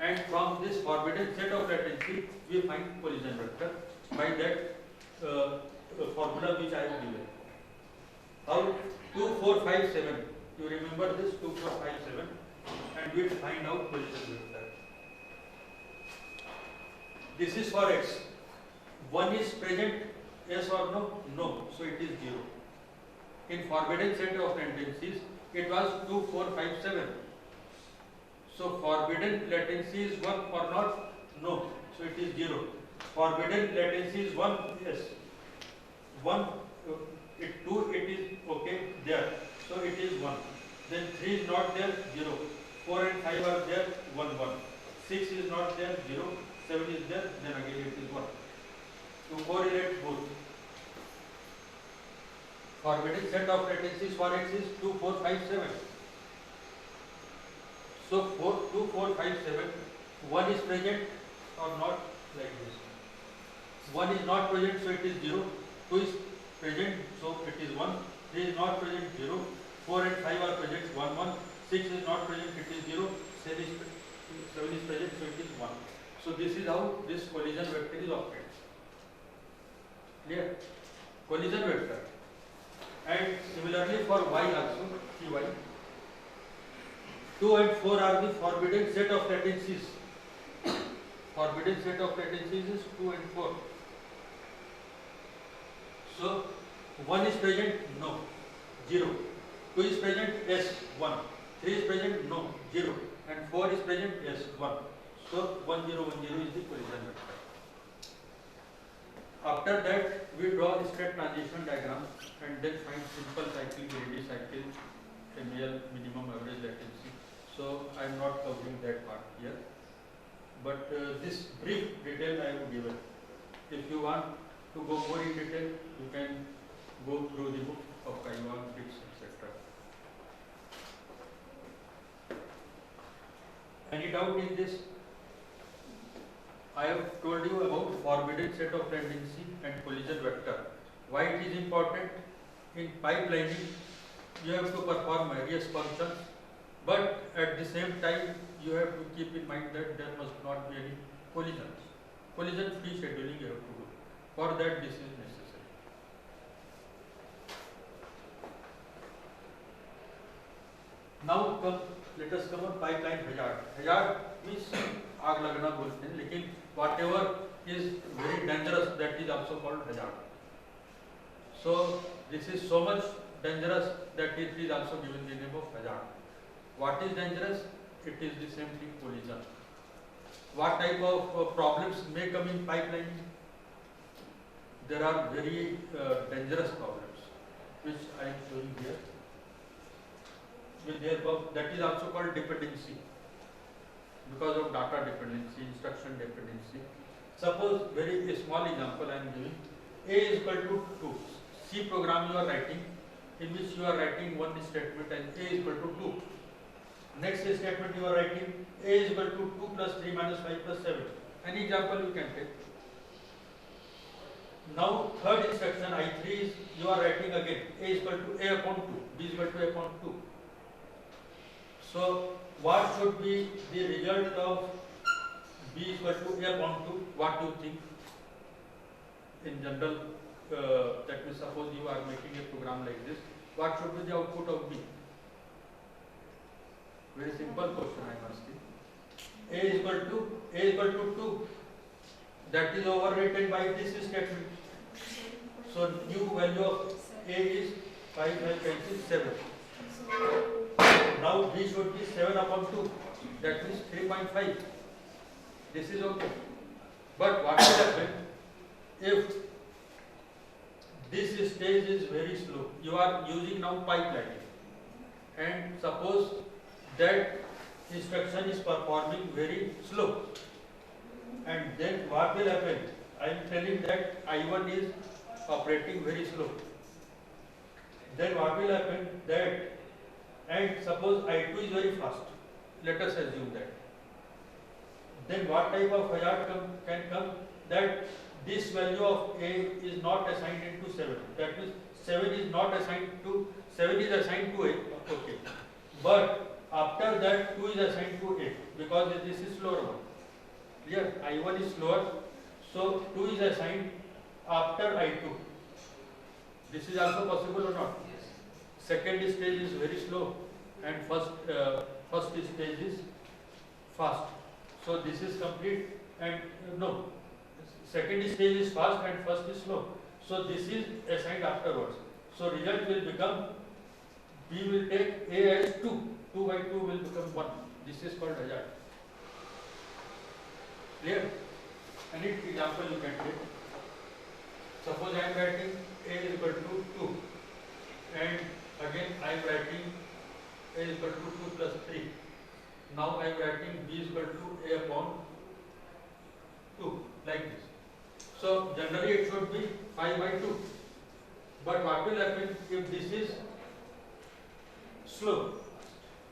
and from this forbidden set of latency we find collision vector by that formula which I have given. How? 2, 4, 5, 7. You remember this 2, 4, 5, 7, and we find out collision vector. This is for x. 1 is present. Yes or no? No. So it is 0. In forbidden set of latencies, it was 2, 4, 5, 7. So forbidden latency is 1 or not? No. So it is 0. Forbidden latency is 1. Yes. 1. 2 it is okay there. So it is 1. Then 3 is not there. 0. 4 and 5 are there. 1, 1. 6 is not there. 0. 7 is there. Then again it is 1. To correlate both. Forbidden set of latencies for x is 2, 4, 5, 7. So 2, 4, 5, 7. 1 is present or not, like this. 1 is not present, so it is 0. 2 is present, so it is 1. 3 is not present, 0. 4 and 5 are present, 1, 1. 6 is not present, it is 0. 7 is present, so it is 1. So this is how this collision vector is obtained. Clear? Collision vector. And similarly for y also, cy. 2 and 4 are the forbidden set of latencies. Forbidden set of latencies is 2 and 4. So 1 is present, no, 0. 2 is present, yes, 1. 3 is present, no, 0. And 4 is present, yes, 1. So 1 0 1 0 is the collision vector. After that, we draw a state transition diagram and then find simple cycle, greedy cycle, ML, minimum average latency. So I am not covering that part here. But this brief detail I have given. If you want to go more in detail, you can go through the book of Kaiwan, Fritz, etc. Any doubt in this? I have told you about forbidden set of tendency and collision vector. Why it is important? In pipelining, you have to perform various functions, but at the same time, you have to keep in mind that there must not be any collisions. Collision-free scheduling you have to do. For that, this is necessary. Now let us come on pipeline hazard. Hazard means आग लगना बोलते हैं, लेकिन whatever is very dangerous, that is also called hazard. So this is so much dangerous that it is also given the name of hazard. What is dangerous? It is the same thing, collision. What type of problems may come in pipeline? There are very dangerous problems, which I am showing here. That is also called dependency, because of data dependency, instruction dependency. Suppose very small example I am giving. A is equal to 2. C program you are writing, in which you are writing one statement as A is equal to 2. Next statement you are writing A is equal to 2 plus 3 minus 5 plus 7. Any example you can take. Now third instruction I3 is you are writing again A is equal to A upon 2, B is equal to A upon 2. So what should be the result of B is equal to A upon 2? What do you think? In general, that means suppose you are making a program like this, what should be the output of B? Very simple question I am asking. A is equal to 2. That is overwritten by this statement. So new value of A is 5 is 7. Now B should be 7 upon 2. That is 3.5. This is okay. But what will happen if this stage is very slow? You are using now pipelining, and suppose that instruction is performing very slow, and then what will happen? I am telling that I1 is operating very slow. Then what will happen? That, and suppose I2 is very fast. Let us assume that. Then what type of hazard can come? That this value of A is not assigned into 7. That means 7 is not assigned to 7 is assigned to A. Okay. But after that 2 is assigned to A, because this is slower one. Clear? I1 is slower, so 2 is assigned after I2. This is also possible or not? Yes. Second stage is very slow, and first stage is fast. So this is complete, and no, second stage is fast and first is slow. So this is assigned afterwards. So result will become, B will take A as 2. 2 by 2 will become 1. This is called hazard. Clear? Any example you can take. Suppose I am writing A is equal to 2, and again I am writing A is equal to 2 plus 3. Now I am writing B is equal to A upon 2, like this. So generally it should be 5 by 2. But what will happen if this is slow?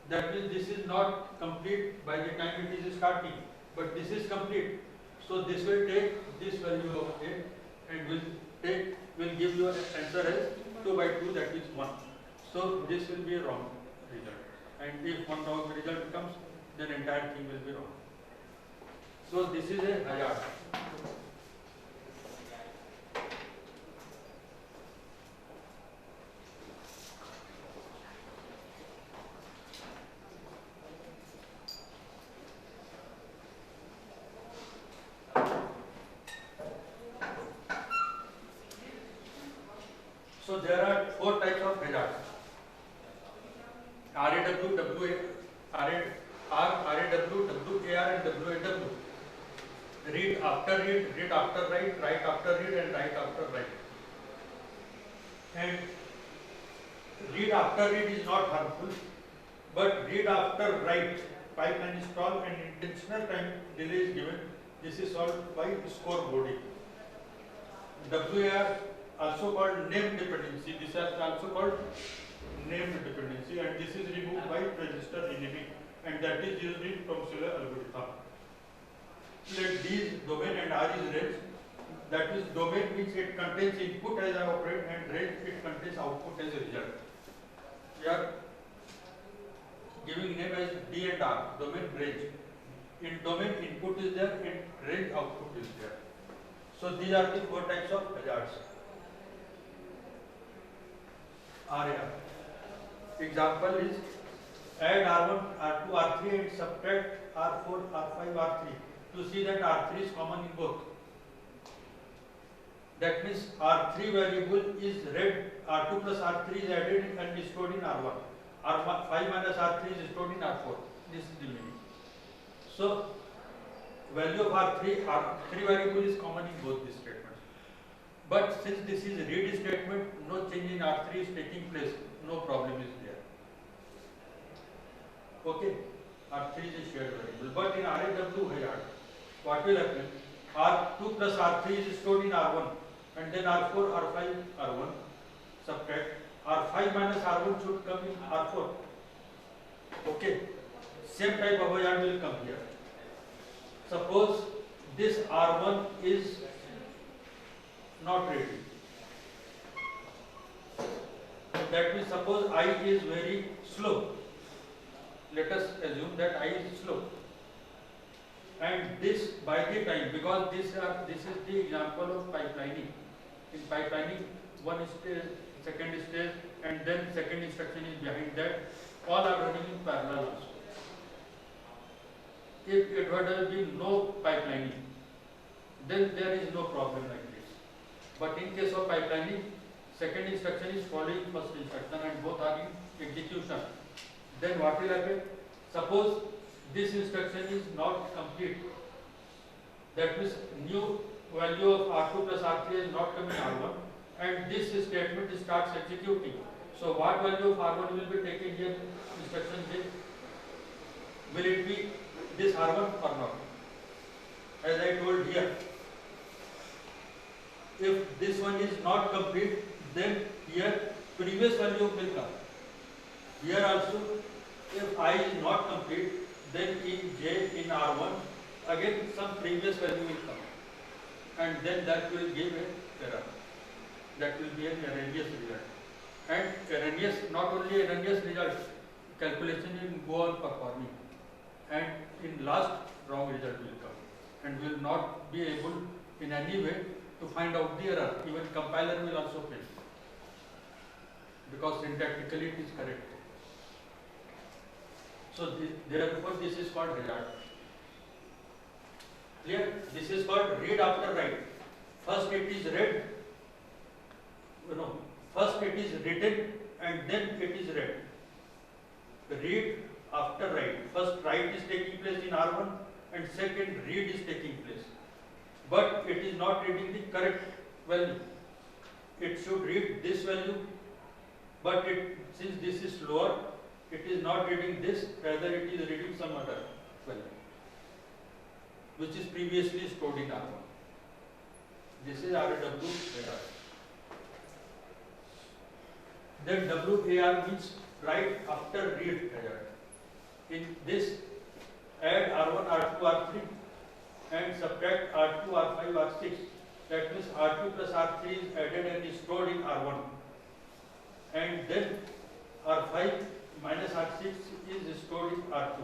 That means this is not complete by the time it is starting, but this is complete. So this will take this value of A and will give you an answer as 2 by 2, that is 1. So this will be a wrong result. And if one wrong result comes, then entire thing will be wrong. So this is a hazard. RAW, WAR and WAW. Read after read, read after write, write after read and write after write. And read after read is not harmful, but read after write, pipeline stall and intentional time delay is given. This is solved by scoreboarding. WAR also called name dependency. This is also called name dependency, and this is removed by register enemy, and that is used in Tomsula algorithm. Let D is domain and R is range. That is, domain means it contains input as I operate, and range it contains output as a result. We are giving name as D and R, domain, range. In domain input is there, in range output is there. So these are the four types of hazards. RAR. Example is add R1, R2, R3 and subtract R4, R5, R3 to see that R3 is common in both. That means R3 variable is read, R2 plus R3 is added and is stored in R1. R5 minus R3 is stored in R4. This is the meaning. So value of R3 variable is common in both these statements. But since this is a read statement, no change in R3 is taking place, no problem is there. Okay, R3 is a shared variable. But in RAW hazard, what will happen? R2 plus R3 is stored in R1, and then R4, R5, R1, subtract. R5 minus R1 should come in R4. Okay, same type of hazard will come here. Suppose this R1 is not ready. That means suppose I is very slow. Let us assume that I is slow. And this by the time, because this is the example of pipelining. In pipelining, one stage, second stage, and then second instruction is behind that. All are running in parallel also. If it would have been no pipelining, then there is no problem like this. But in case of pipelining, second instruction is following first instruction and both are in execution. Then what will happen? Suppose this instruction is not complete. That means new value of R2 plus R3 is not coming R1, and this statement starts executing. So what value of R1 will be taken here? Instruction J. Will it be this R1 or not? As I told here, if this one is not complete, then here previous value will come. Here also, if I is not complete, then in J, in R1, again some previous value will come. And then that will give an error. That will be an erroneous result. And erroneous, not only erroneous result, calculation will go on performing. And in last, wrong result will come. And will not be able in any way to find out the error. Even compiler will also fail. Because syntactically it is correct. So therefore this is called hazard. Clear? This is called read after write. First it is read, first it is written and then it is read. Read after write. First write is taking place in R1 and second read is taking place. But it is not reading the correct value. It should read this value, but since this is slower, it is not reading this, rather it is reading some other value, which is previously stored in R1. This is RAW. Then WAR means write after read hazard. In this, add R1, R2, R3 and subtract R2, R5, R6. That means R2 plus R3 is added and is stored in R1. And then R5 minus R6 is stored in R2.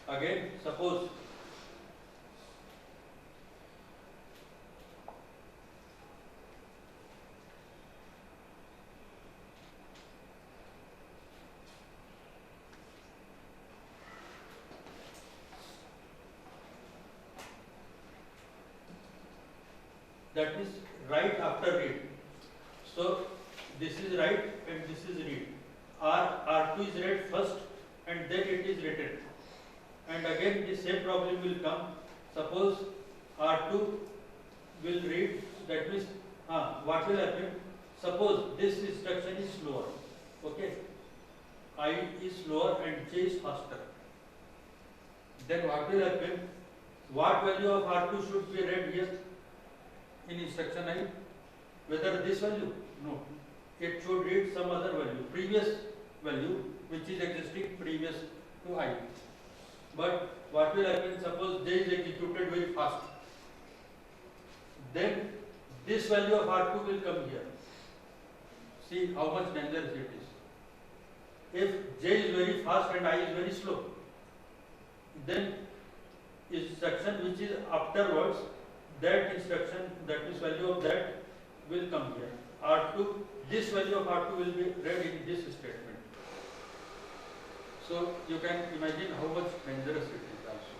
Again, suppose that is write after read. So this is write and this is read. R2 is read first and then it is written. And again the same problem will come. Suppose R2 will read, that means what will happen? Suppose this instruction is slower. Okay. I is slower and J is faster. Then what will happen? What value of R2 should be read here in instruction I? Whether this value? No. It should read some other value, previous value which is existing previous to I. But what will happen? Suppose J is executed very fast. Then this value of R2 will come here. See how much dangerous it is. If J is very fast and I is very slow, then instruction which is afterwards, that instruction, that is value of that will come here. R2, this value of R2 will be read in this statement. So you can imagine how much dangerous it is also.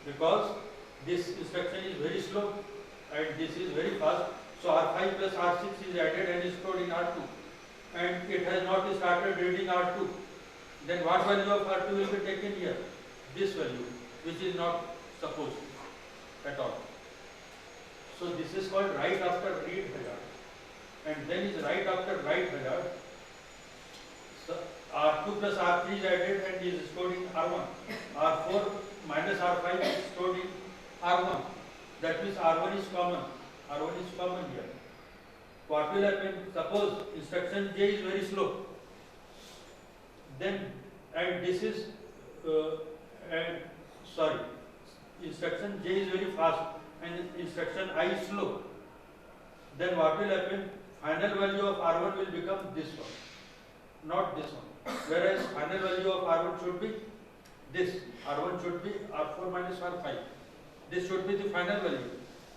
Because this instruction is very slow and this is very fast. So R5 plus R6 is added and is stored in R2. And it has not started reading R2. Then what value of R2 will be taken here? This value, which is not supposed at all. So this is called write after read hazard. And then is write after write hazard. So R2 plus R3 is added and is stored in R1. R4 minus R5 is stored in R1. That means R1 is common. R1 is common here. What will happen? Suppose instruction J is very slow. Then, and this is, instruction J is very fast and instruction I is slow. Then what will happen? Final value of R1 will become this one, not this one. Whereas final value of R1 should be this. R1 should be R4 minus R5. This should be the final value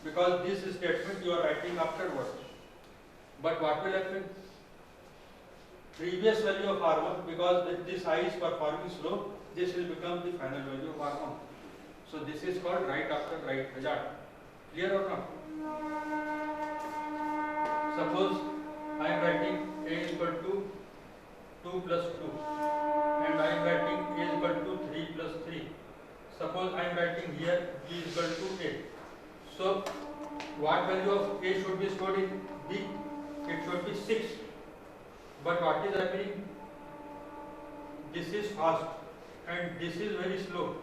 because this statement you are writing afterwards. But what will happen? Previous value of R1, because this I is performing slow, this will become the final value of R1. So this is called write after write hazard. Clear or not? Suppose I am writing A is equal to 2 plus 2 and I am writing A is equal to 3 plus 3. Suppose I am writing here B is equal to A. So what value of A should be stored in B? It should be 6. But what is happening? This is fast and this is very slow.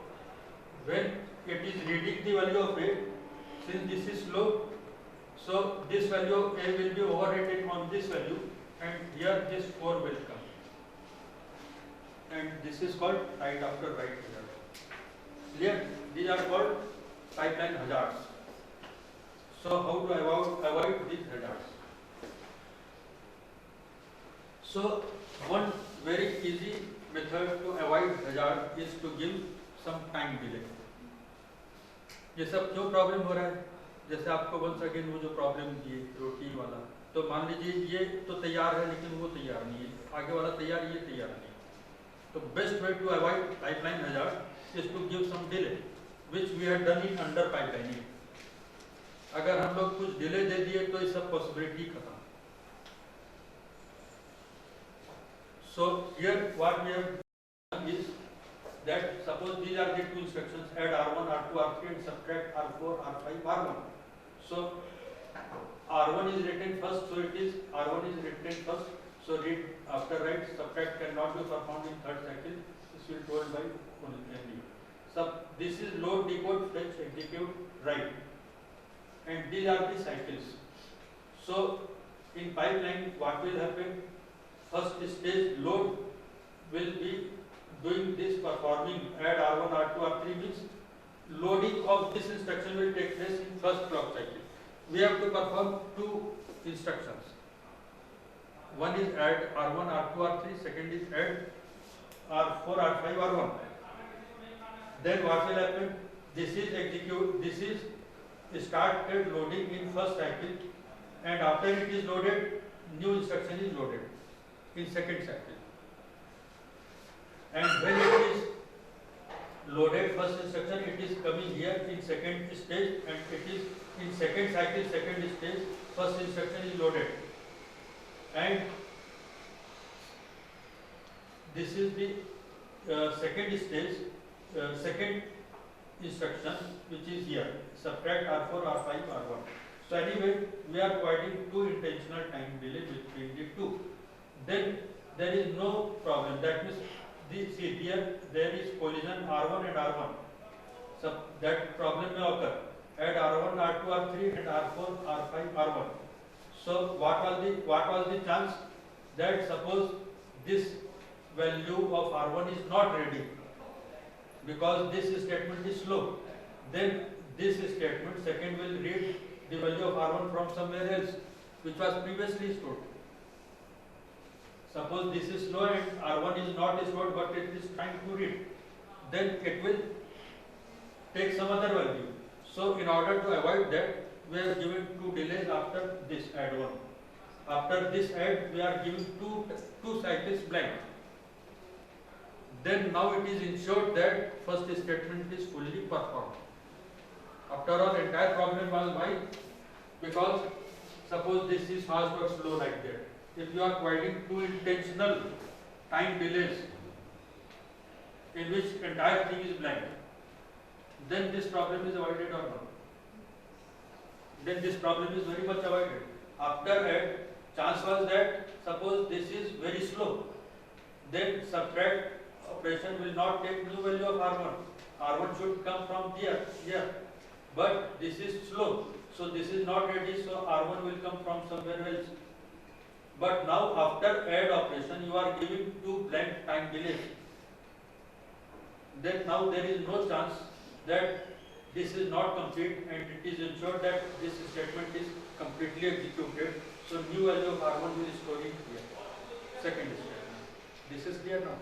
When it is reading the value of A, since this is slow, so this value of A will be overwritten on this value and here this 4 will come. And this is called write after write hazard. Clear? These are called pipeline hazards. So how to avoid these hazards? So one very easy method to avoid hazard is to give some time delay. ये सब क्यों problem हो रहा है? जैसे आपको once again वो जो प्रॉब्लम दिए रोटी वाला, तो मान लीजिए ये तो तैयार है लेकिन वो तैयार नहीं है, आगे वाला तैयार, ये तैयार नहीं है. तो best way to avoid pipeline hazard is to give some delay, which we had done in under pipelining. अगर हम लोग कुछ डिले दे दिए तो ये सब पॉसिबिलिटी खत्म. So here what we have done is that suppose these are the two instructions, add R1, R2, R3 and subtract R4, R5, R1. So R1 is written first, so it is R1 is written first. So read after write, subtract cannot be performed in third cycle. This will told by only. So this is load, decode, fetch, execute, write, and these are the cycles. So in pipeline, what will happen? First stage load will be doing this, performing add R1, R2, R3 means loading of this instruction will take place in first clock cycle. We have to perform two instructions. One is add R1, R2, R3, second is add R4, R5, R1. Then what will happen? This is execute, this is started loading in first cycle, and after it is loaded, new instruction is loaded in second cycle. And when it is loaded first instruction, it is coming here in second stage, and it is in second cycle, second stage, first instruction is loaded. And this is the second stage, second instruction, which is here, subtract R4, R5, R1. So anyway, we are providing two intentional time delay between the two. Then there is no problem. That means, see here, there is collision R1 and R1. So that problem may occur. Add R1, R2, R3 and R4, R5, R1. So what was the chance that suppose this value of R1 is not ready because this statement is slow. Then this statement second will read the value of R1 from somewhere else which was previously stored. Suppose this is slow and R1 is not stored but it is trying to read. Then it will take some other value. So in order to avoid that, we are giving two delays after this add one. After this add, we are giving two cycles blank. Then now it is ensured that first statement is fully performed. After all, entire problem was why? Because suppose this is fast or slow like that. If you are providing two intentional time delays in which entire thing is blank, then this problem is avoided or not? Then this problem is very much avoided. After add, chance was that suppose this is very slow, then subtract operation will not take new value of R1. R1 should come from here. But this is slow, so this is not ready, so R1 will come from somewhere else. But now after add operation, you are giving two blank time delays. Then now there is no chance that this is not complete, and it is ensured that this statement is completely executed. So new value of R1 will store in here. Second statement. This is clear now.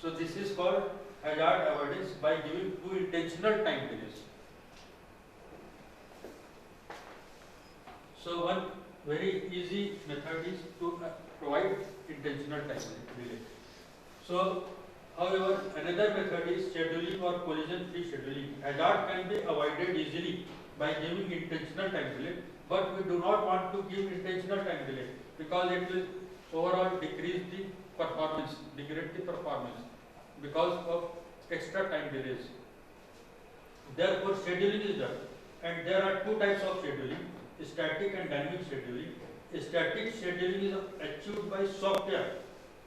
So this is called hazard avoidance by giving two intentional time delays. So one very easy method is to provide intentional time delay. So however, another method is scheduling or collision-free scheduling. Hazard can be avoided easily by giving intentional time delay, but we do not want to give intentional time delay because it will overall decrease the performance, degrade the performance because of extra time delays. Therefore, scheduling is done, and there are two types of scheduling: static and dynamic scheduling. Static scheduling is achieved by software,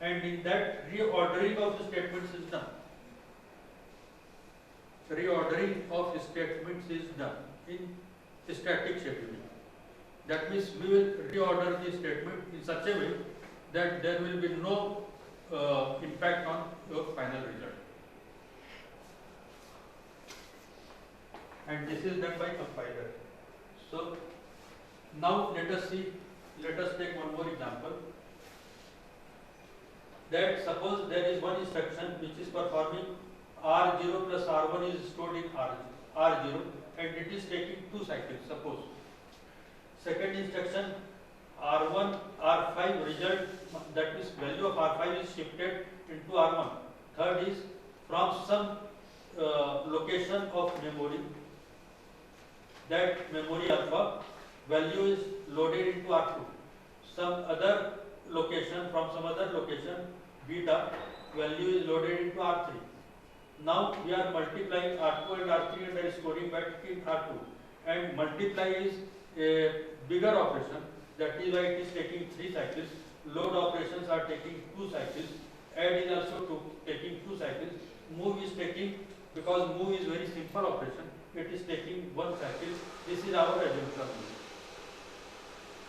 and in that reordering of the statements is done. Reordering of statements is done in static scheduling. That means we will reorder the statement in such a way that there will be no impact on your final result. And this is done by compiler. So now let us take one more example. That suppose there is one instruction which is performing R0 plus R1 is stored in R0 and it is taking two cycles, suppose. Second instruction R1, R5 result, that means value of R5 is shifted into R1. Third is from some location of memory, that memory alpha value is loaded into R2. Some other location, from some other location beta value is loaded into R3. Now we are multiplying R2 and R3 and are storing back in R2. And multiply is a bigger operation, that is why it is taking 3 cycles. Load operations are taking 2 cycles. Add is also taking 2 cycles. Move is taking, because move is very simple operation, it is taking 1 cycle. This is our assumption.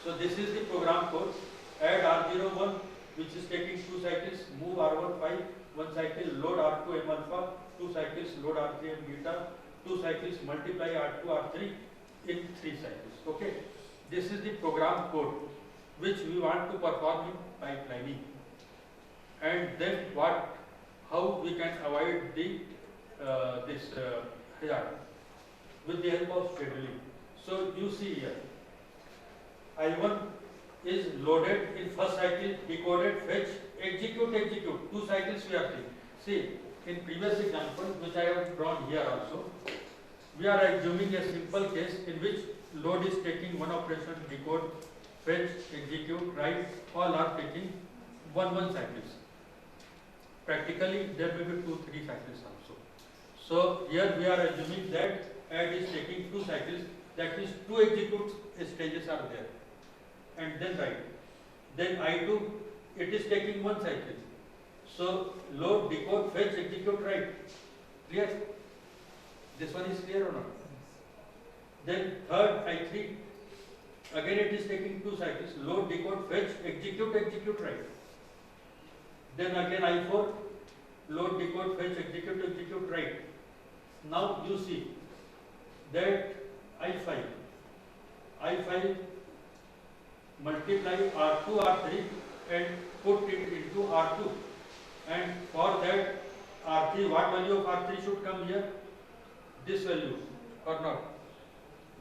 So this is the program code. Add R01, which is taking 2 cycles, move R15, 1 cycle, load R2 M alpha, 2 cycles, load R3 M beta, 2 cycles, multiply R2, R3 in 3 cycles. Okay. This is the program code which we want to perform in pipelining. And then how we can avoid the hazard with the help of scheduling. So you see here, I1 is loaded in first cycle, decoded, fetch, execute. 2 cycles we are seeing. See, in previous example, which I have drawn here also, we are assuming a simple case in which load is taking one operation, decode, fetch, execute, write, all are taking one cycles. Practically, there may be 2-3 cycles also. So here we are assuming that add is taking 2 cycles, that means 2 execute stages are there, and then write. Then I2, it is taking 1 cycle. So load, decode, fetch, execute, write. Clear? This one is clear or not? Then third, I3, again it is taking 2 cycles. Load, decode, fetch, execute, write. Then again I4, load, decode, fetch, execute, write. Now you see that I5 multiply R2, R3 and put it into R2. And for that R3, what value of R3 should come here? This value or not?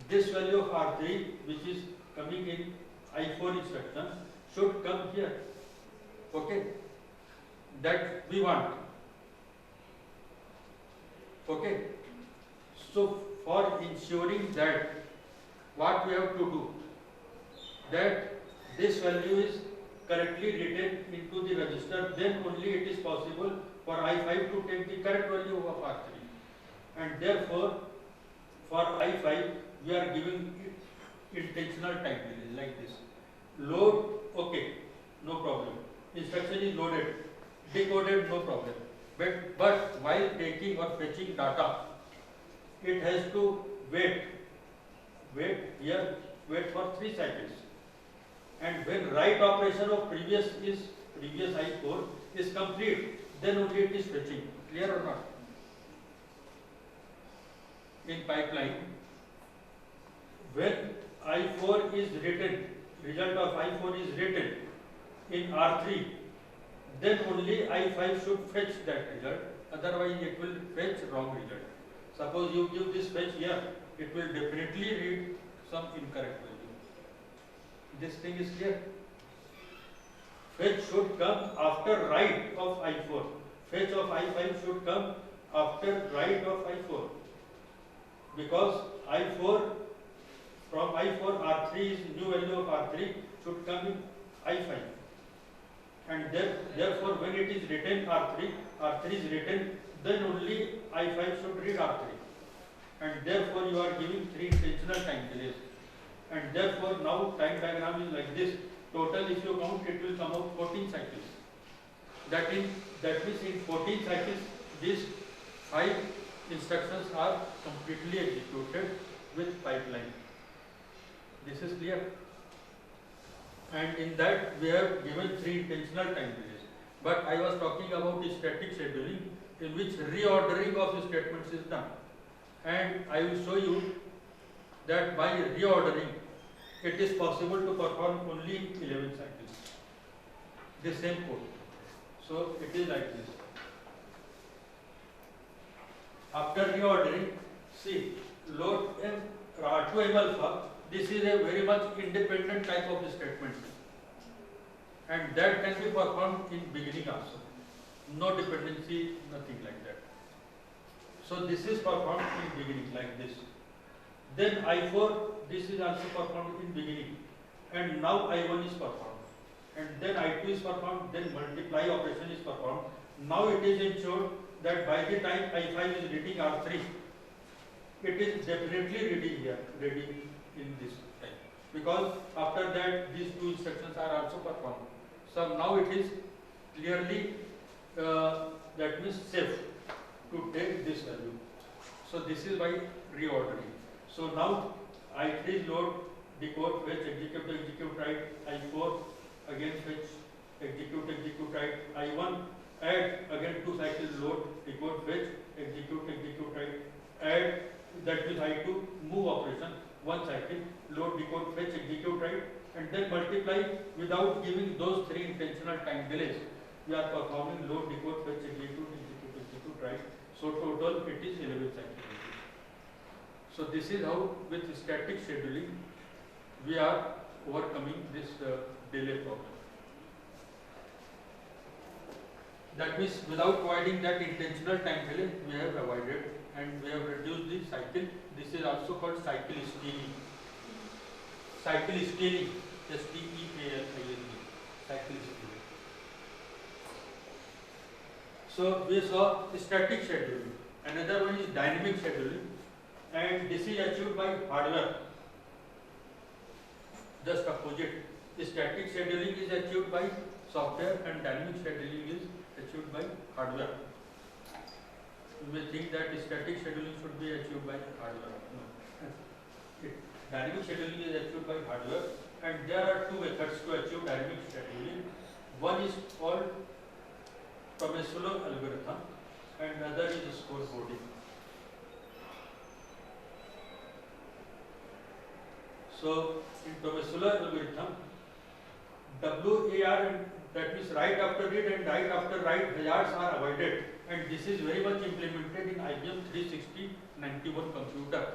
This value of R3, which is coming in I4 instruction, should come here. Okay? That we want. Okay? So for ensuring that, what we have to do, that this value is correctly written into the register, then only it is possible for I5 to take the correct value of R3. And therefore, for I5, we are giving it intentional time delay like this. Load, okay, no problem. Instruction is loaded, decoded, no problem. But while taking or fetching data, it has to wait for 3 cycles. And when write operation of previous I4 is complete, then only it is fetching. Clear or not? In pipeline, when I4 is written, result of I4 is written in R3, then only I5 should fetch that result, otherwise it will fetch wrong result. Suppose you give this fetch here, it will definitely read some incorrect value. This thing is clear. Fetch should come after write of I4. Fetch of I5 should come after write of I4. Because I4, from I4, R3 is new value of R3 should come in I5. And therefore when it is written R3 is written, then only I5 should read R3. And therefore you are giving 3 intentional time delays. And therefore now time diagram is like this. Total, if you count, it will come out 14 cycles. That means in 14 cycles, these 5 instructions are completely executed with pipeline. This is clear. And in that we have given 3 intentional time delays. But I was talking about the static scheduling, in which reordering of the statements is done. And I will show you that by reordering, it is possible to perform only 11 cycles. The same code. So it is like this. After reordering, see, load and R2M alpha, this is a very much independent type of statement. And that can be performed in beginning also. No dependency, nothing like that. So this is performed in beginning like this. Then I4, this is also performed in beginning. And now I1 is performed. And then I2 is performed, then multiply operation is performed. Now it is ensured that by the time I5 is reading R3, it is definitely reading here, reading in this time. Because after that, these 2 instructions are also performed. So now it is clearly, that means safe to take this value. So this is by reordering. So now I3 is load, decode, fetch, execute, write. I4 again fetch, execute, write. I1 add, again 2 cycles load, decode, fetch, execute, write. Add, that means I2 move operation, 1 cycle, load, decode, fetch, execute, write, and then multiply without giving those 3 intentional time delays. We are performing load, decode, fetch, execute, write. So total it is 11 cycles. So this is how with static scheduling we are overcoming this delay problem. That means without providing that intentional time delay, we have avoided and we have reduced the cycle. This is also called cycle stealing. Cycle stealing, S-T-E-A-L-I-N-G, cycle stealing. So we saw static scheduling. Another one is dynamic scheduling, and this is achieved by hardware. Just opposite. Static scheduling is achieved by software and dynamic scheduling is achieved by hardware. You may think that static scheduling should be achieved by hardware. No. Dynamic scheduling is achieved by hardware, and there are two methods to achieve dynamic scheduling. One is called Tomasello algorithm and another is scoreboarding. So in Tomasello algorithm, WAR, that means write after read and write after write hazards are avoided, and this is very much implemented in IBM 36091 computer.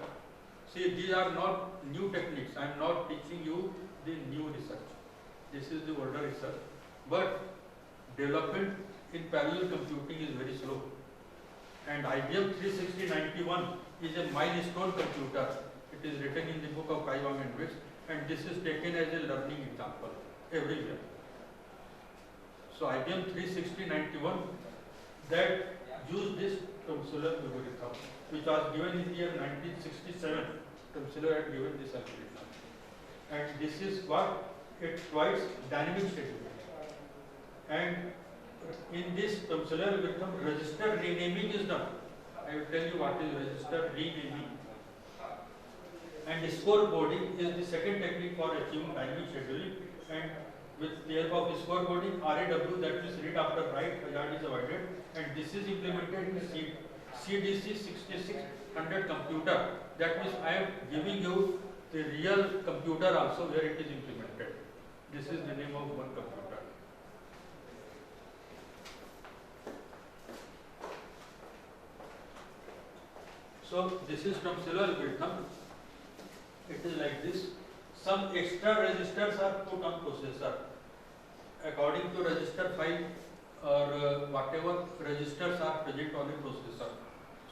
See, these are not new techniques. I am not teaching you the new research. This is the older research, but development in parallel computing is very slow. And IBM 36091 is a milestone computer. It is written in the book of Kaiwang and Wicks, and this is taken as a learning example everywhere. So IBM 36091 that used this Tomasello algorithm, which was given in the year 1967. Tomasello had given this algorithm, and this is what it provides dynamic scheduling. And in this Tomasello algorithm, register renaming is done. I will tell you what is register renaming. And scoreboarding is the second technique for achieving dynamic scheduling. And with the help of scoreboarding, RAW, that means read after write, hazard is avoided. And this is implemented in CDC 6600 computer. That means I am giving you the real computer also where it is implemented. This is the name of one computer. So this is Tomasello algorithm. It is like this. Some extra registers are put on processor according to register file or whatever registers are present on a processor.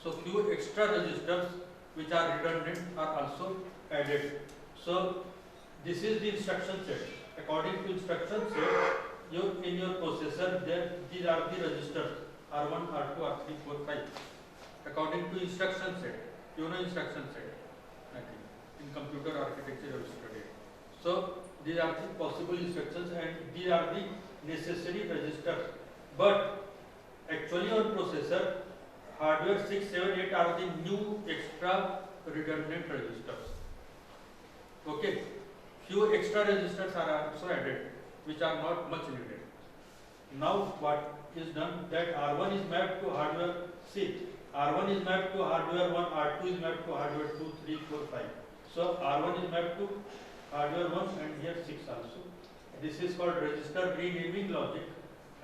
So few extra registers which are redundant are also added. So this is the instruction set. According to instruction set, in your processor these are the registers R1, R2, R3, 4, 5. According to instruction set, you know instruction set, I think, in computer architecture you have studied. So these are the possible instructions and these are the necessary registers. But actually on processor, hardware 6, 7, 8 are the new extra redundant registers. Okay, few extra registers are also added which are not much needed. Now what is done, that R1 is mapped to hardware 6. R1 is mapped to hardware 1, R2 is mapped to hardware 2, 3, 4, 5. So R1 is mapped to hardware 1 and here 6 also. This is called register renaming logic,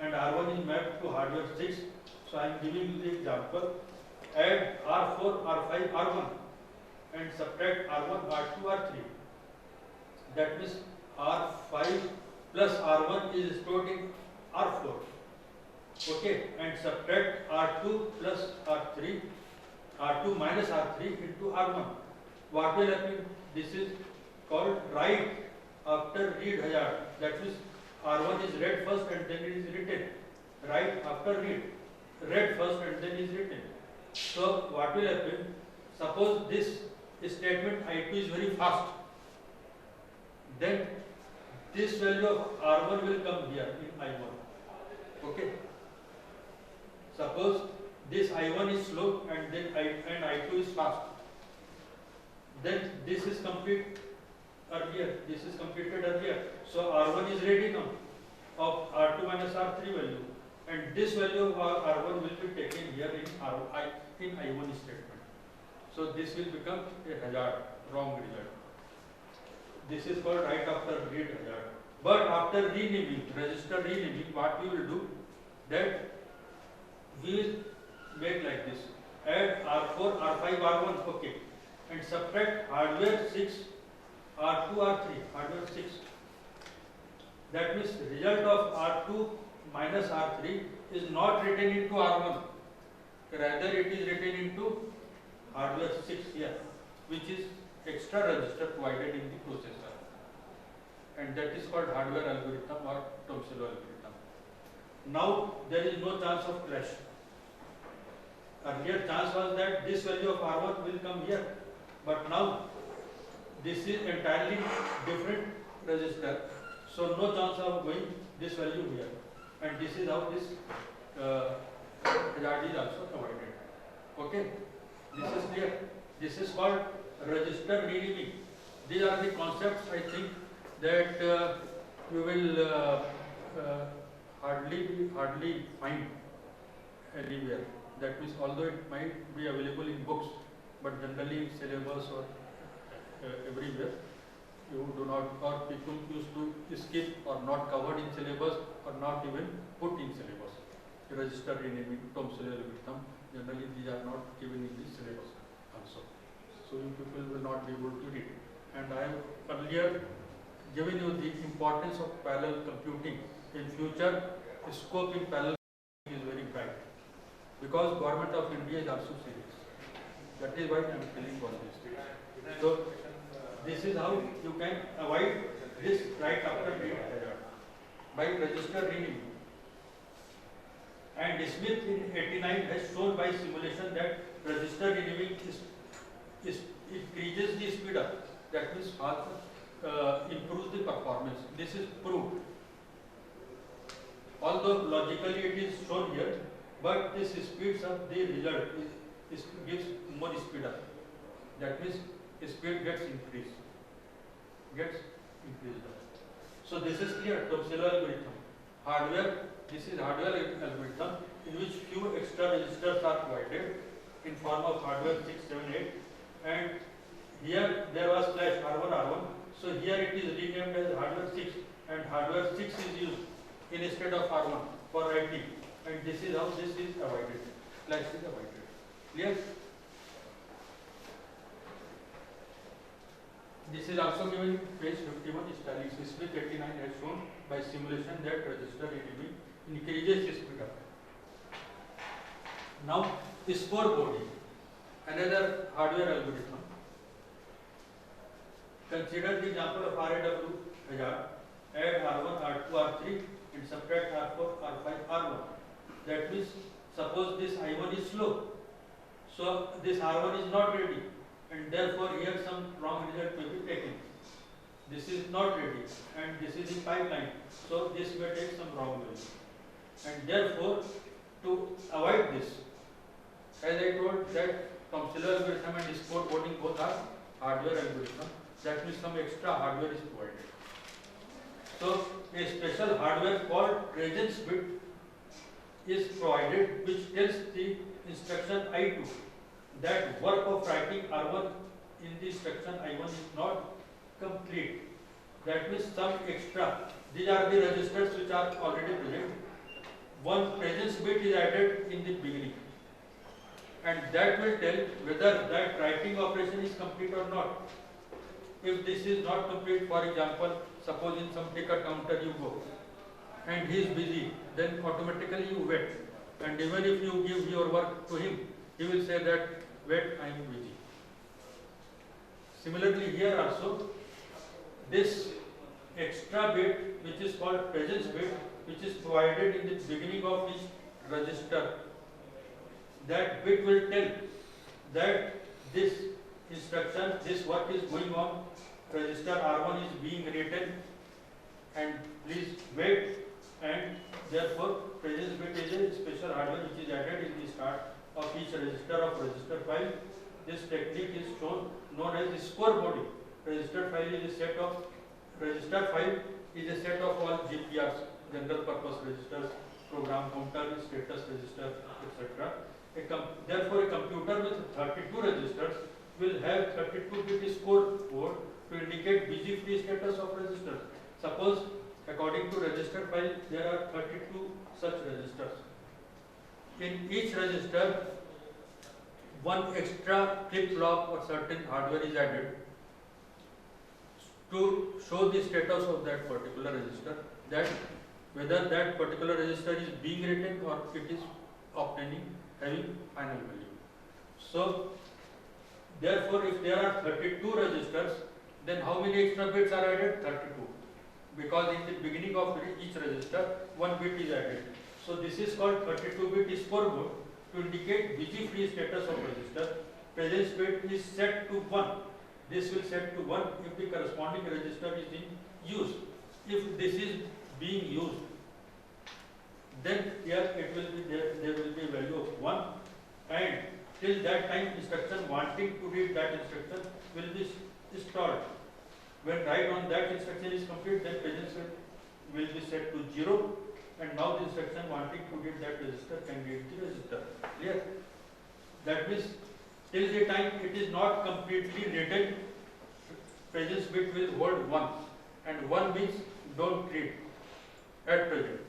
and R1 is mapped to hardware 6. So I am giving you the example. Add R4, R5, R1 and subtract R1, R2, R3. That means R5 plus R1 is stored in R4. Okay, and subtract R2 plus R3, R2 minus R3 into R1. What will happen? This is called write after read hazard. That means R1 is read first and then it is written. Write after read. Read first and then is written. So what will happen? Suppose this statement I2 is very fast. Then this value of R1 will come here in I1. Okay. Suppose this I1 is slow and then I2 is fast. Then this is complete earlier. This is completed earlier. So R1 is ready now of R2 minus R3 value, and this value of R1 will be taken here in I1 statement. So this will become a hazard, wrong result. This is called write after read hazard. But after renaming, register renaming, what we will do, that we will make like this. Add R4, R5, R1, okay, and subtract hardware 6, R2, R3, hardware 6. That means result of R2 minus R3 is not written into R1, rather it is written into hardware 6 here, which is extra register provided in the processor, and that is called hardware algorithm or Tomsillo algorithm. Now there is no chance of clash. Earlier chance was that this value of R1 will come here, but now this is entirely different register, so no chance of going this value here, and this is how this hazard is also provided. Okay, this is clear. This is called register renaming. These are the concepts I think that you will hardly find anywhere. That means although it might be available in books, but generally in syllabus or everywhere you do not, or people used to skip or not covered in syllabus or not even put in syllabus. Register renaming, Tomsillo algorithm, generally these are not given in the syllabus also. So you people will not be able to read. And I have earlier given you the importance of parallel computing. In future, scope in parallel is very bright, because Government of India is also serious. That is why I am telling all these things. So this is how you can avoid this right after date hazard by register renaming. And Smith in 89 has shown by simulation that register renaming increases the speed up. That means improves the performance. This is proved. Although logically it is shown here, but this speeds up the result. It gives more speed up. That means speed gets increased. So this is clear. Tomsillo algorithm. Hardware. This is hardware algorithm in which few extra registers are provided in form of hardware 6, 7, 8, and here there was flash R1. So here it is renamed as hardware 6, and hardware 6 is used instead of R1 for writing, and this is how this is avoided. Flash is avoided. Clear? This is also given in page 51 italics. Smith 89 has shown by simulation that register renaming increases speed up. Now, scoreboarding, another hardware algorithm. Consider the example of RAW hazard. Add R1, R2, R3 and subtract R4, R5, R1. That means, suppose this I1 is slow, so this R1 is not ready, and therefore here some wrong result may be taken. This is not ready, and this is in pipeline, so this may take some wrong value. And therefore, to avoid this, as I told that Tomsillo algorithm and scoreboarding both are hardware algorithm. That means some extra hardware is provided. So a special hardware called presence bit is provided, which tells the instruction I2 that work of writing R1 in the instruction I1 is not complete. That means some extra. These are the registers which are already present. One presence bit is added in the beginning, and that will tell whether that writing operation is complete or not. If this is not complete, for example, suppose in some ticket counter you go and he is busy, then automatically you wait. And even if you give your work to him, he will say that, wait, I am busy. Similarly, here also, this extra bit, which is called presence bit, which is provided in the beginning of each register, that bit will tell that this instruction, this work is going on, register R1 is being written, and please wait, and therefore presence bit is a special hardware which is added in the start of each register of register file. This technique is known as scoreboarding. Register file is a set of all GPRs, general purpose registers, program counter, status register, etc. Therefore, a computer with 32 registers will have 32-bit scoreboard to indicate busy free status of registers. Suppose, according to register file, there are 32 such registers. In each register, one extra flip-flop or certain hardware is added to show the status of that particular register, that whether that particular register is being written or it is obtaining having final value. So therefore, if there are 32 registers, then how many extra bits are added? 32. Because in the beginning of each register, one bit is added. So this is called 32-bit scoreboard to indicate busy free status of register. Presence bit is set to 1. This will set to 1 if the corresponding register is in use. If this is being used, then here it will be there will be a value of 1, and till that time instruction wanting to read that instruction will be stalled. When write on that instruction is complete, then presence will be set to 0, and now the instruction wanting to read that register can read the register. Clear? That means till the time it is not completely written, presence bit will hold 1, and 1 means don't read at present.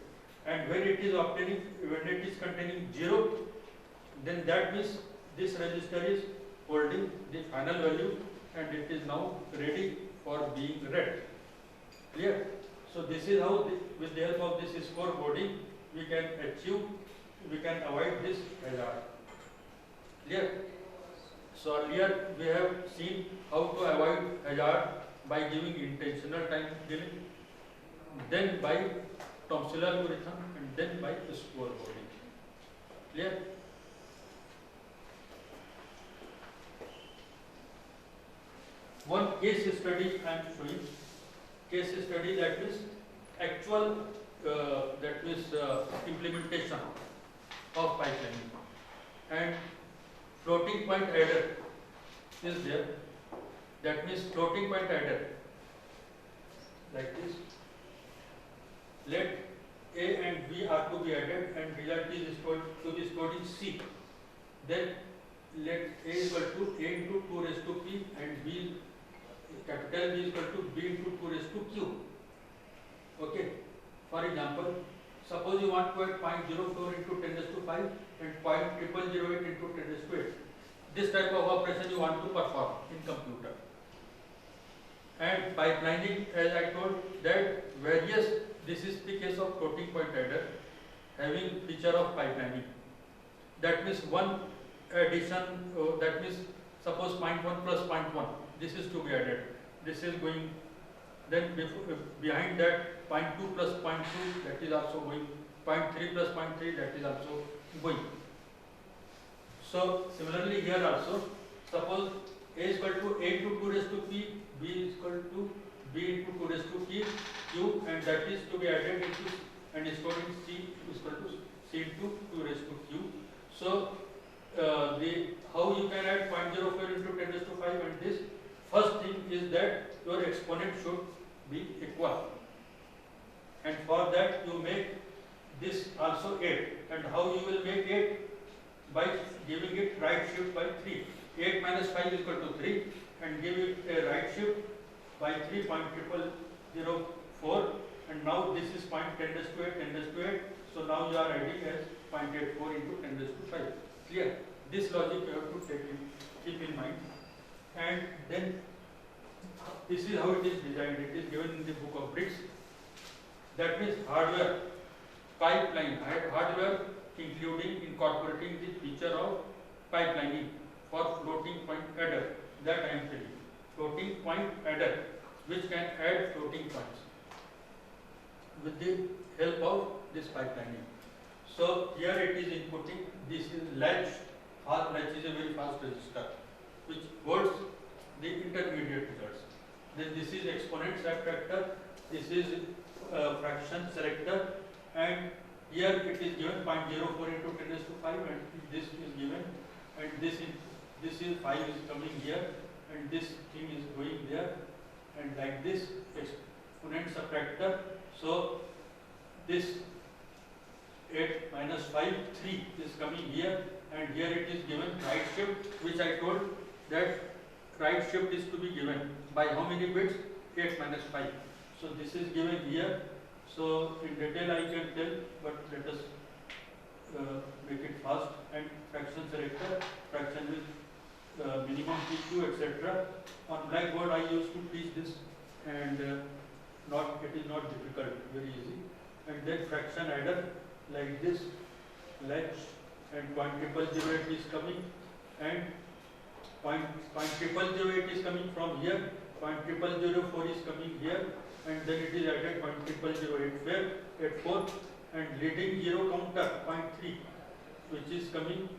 And when it is obtaining, when it is containing 0, then that means this register is holding the final value and it is now ready for being read. Clear? So this is how, with the help of this scoreboarding, we can avoid this hazard. Clear? So earlier we have seen how to avoid hazard by giving intentional time billing, then by Thomson algorithm, and then by scoreboarding. Clear? One case study I am showing. Case study, that is actual implementation of pipelining, and floating point adder is there. That means floating point adder like this. Let A and B are to be added and result is stored to be stored in C. Then let A is equal to A into 2 raised to P and B, capital B is equal to B into 2 raised to Q. Okay. For example, suppose you want to add 0.04 into 10 raised to 5 and 0.0008 into 10 raised to 8. This type of operation you want to perform in computer. And pipelining, as I told, that various, this is the case of floating point adder having feature of pipelining. That means one addition, that means suppose 0.1 plus 0.1, this is to be added. This is going, then behind that 0.2 plus 0.2, that is also going, 0.3 plus 0.3, that is also going. So similarly here also, suppose A is equal to A into 2 raised to P, B is equal to B into 2 raised to Q, and that is to be added into and is stored in C is equal to C into 2 raised to Q. So how you can add 0.04 into 10 raised to 5, and this first thing is that your exponent should be equal, and for that you make this also 8, and how you will make 8? By giving it right shift by 3. 8 minus 5 is equal to 3, and give it a right shift by 3.0004, and now this is 0.10 raised to 8, 10 raised to 8, so now you are adding as 0.84 into 10 raised to 5. Clear? This logic you have to keep in mind. And then this is how it is designed. It is given in the book of bricks. That means hardware, pipeline, hardware including incorporating the feature of pipelining for floating point adder. That I am telling. Floating point adder, which can add floating points with the help of this pipelining. So here it is inputting. This is latch. Latch is a very fast register which holds the intermediate results. Then this is exponent subtractor. This is fraction selector, and here it is given 0.04 into 10 raised to 5, and this is given, and this is 5 is coming here, and this thing is going there, and like this exponent subtractor. So this 8 minus 5, 3 is coming here, and here it is given right shift, which I told that right shift is to be given by how many bits? 8 minus 5. So this is given here. So in detail I can tell, but let us make it fast. And fraction selector, fraction with minimum PQ, etc. On blackboard I used to teach this, and it is not difficult, very easy. and then fraction adder like this, latch, and 0.0008 is coming, and 0.0008 is coming from here, 0.0004 is coming here, and then it is added 0.0008 where at 4, and leading 0 counter 0.3 which is coming,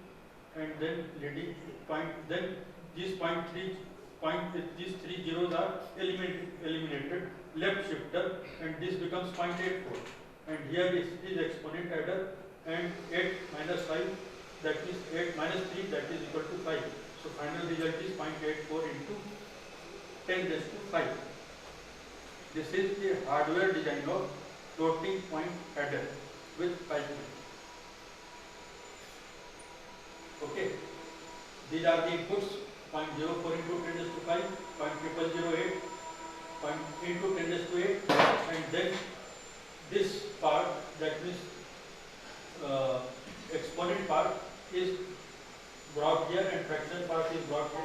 and then leading point, then these 0.3 these 3 zeros are eliminated, left shifter, and this becomes 0.84, and here is exponent adder, and 8 minus 5, that is 8 minus 3, that is equal to 5. So final result is 0.84 into 10 raised to 5. This is the hardware design of floating point adder with pipeline. Okay, these are the inputs: 0.04 into 10 raised to 5, 0.0008, into 10 raised to 8, and then this part, that means exponent part, is brought here, and fraction part is brought here.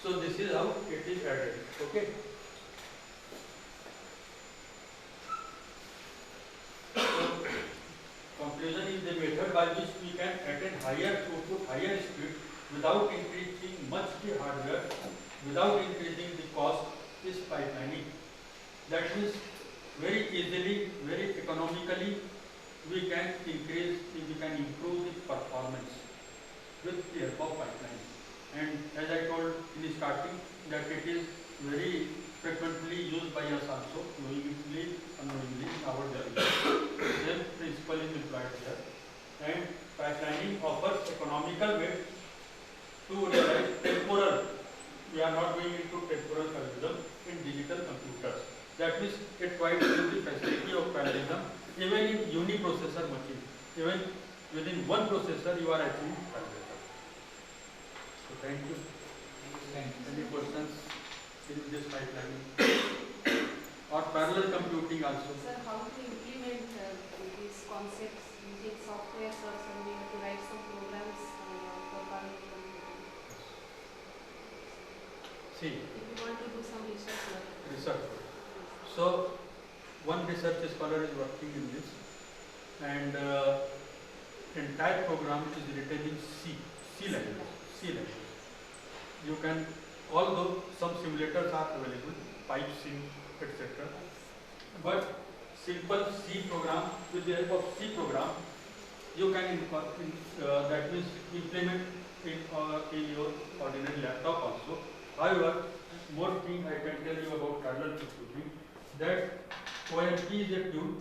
So this is how it is added. Okay. Conclusion is the method by which we can attain higher throughput, higher speed without increasing much the hardware, without increasing the cost is pipelining. That means very easily, very economically we can improve the performance with the help of pipeline. And as I told in the starting that it is very frequently used by us also, knowingly, unknowingly in our development. Same principle is employed here. And pipelining offers economical way to realize temporal. We are not going into temporal parallelism in digital computers. That means it provides the facility of parallelism even in uniprocessor machine. Even within one processor you are achieving parallelism. So thank you. Any questions in this pipeline? Or parallel computing also? Sir, how to implement these concepts using software or something to write some programs for parallel computing? See. If you want to do some research work. Research work. So one research scholar is working in this, and entire program is written in C language. You can, although some simulators are available, PipeSim, etc. But simple C program, with the help of C program, you can that means implement in your ordinary laptop also. However, more thing I can tell you about parallel computing, that OMP is a tool,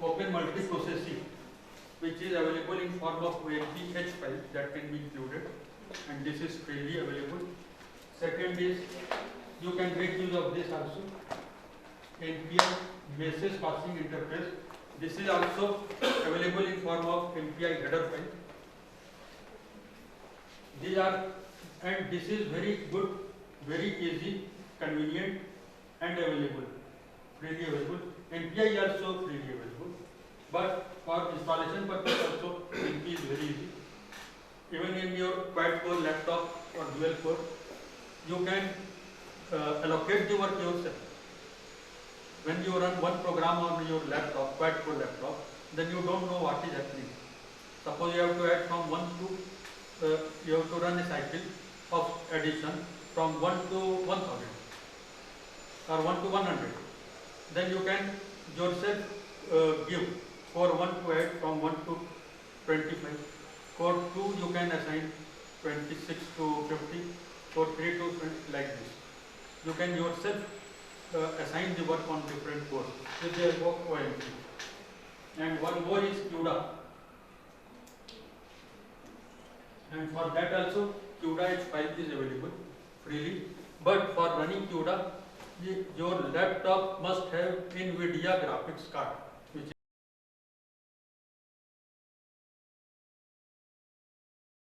open multiprocessing, which is available in form of OMP H file that can be included, and this is freely available. Second is you can make use of this also, NPI message passing interface. This is also available in form of MPI header file. These are, and this is very good, very easy, convenient, and available, freely available. NPI is also freely available, but for installation purpose also NPI is very easy. Even in your quad-core laptop or dual-core, you can allocate the work yourself. When you run one program on your laptop, quad-core laptop, then you don't know what is happening. Suppose you have to add from 1 to, you have to run a cycle of addition from 1 to 1000 or 1 to 100. Then you can yourself give for 1 to add from 1 to 25. For 2 you can assign 26 to 50. For 3 to 20, like this. You can yourself assign the work on different cores with the help of OMP. And one more is CUDA. And for that also CUDA H5 is available freely. But for running CUDA, your laptop must have NVIDIA graphics card.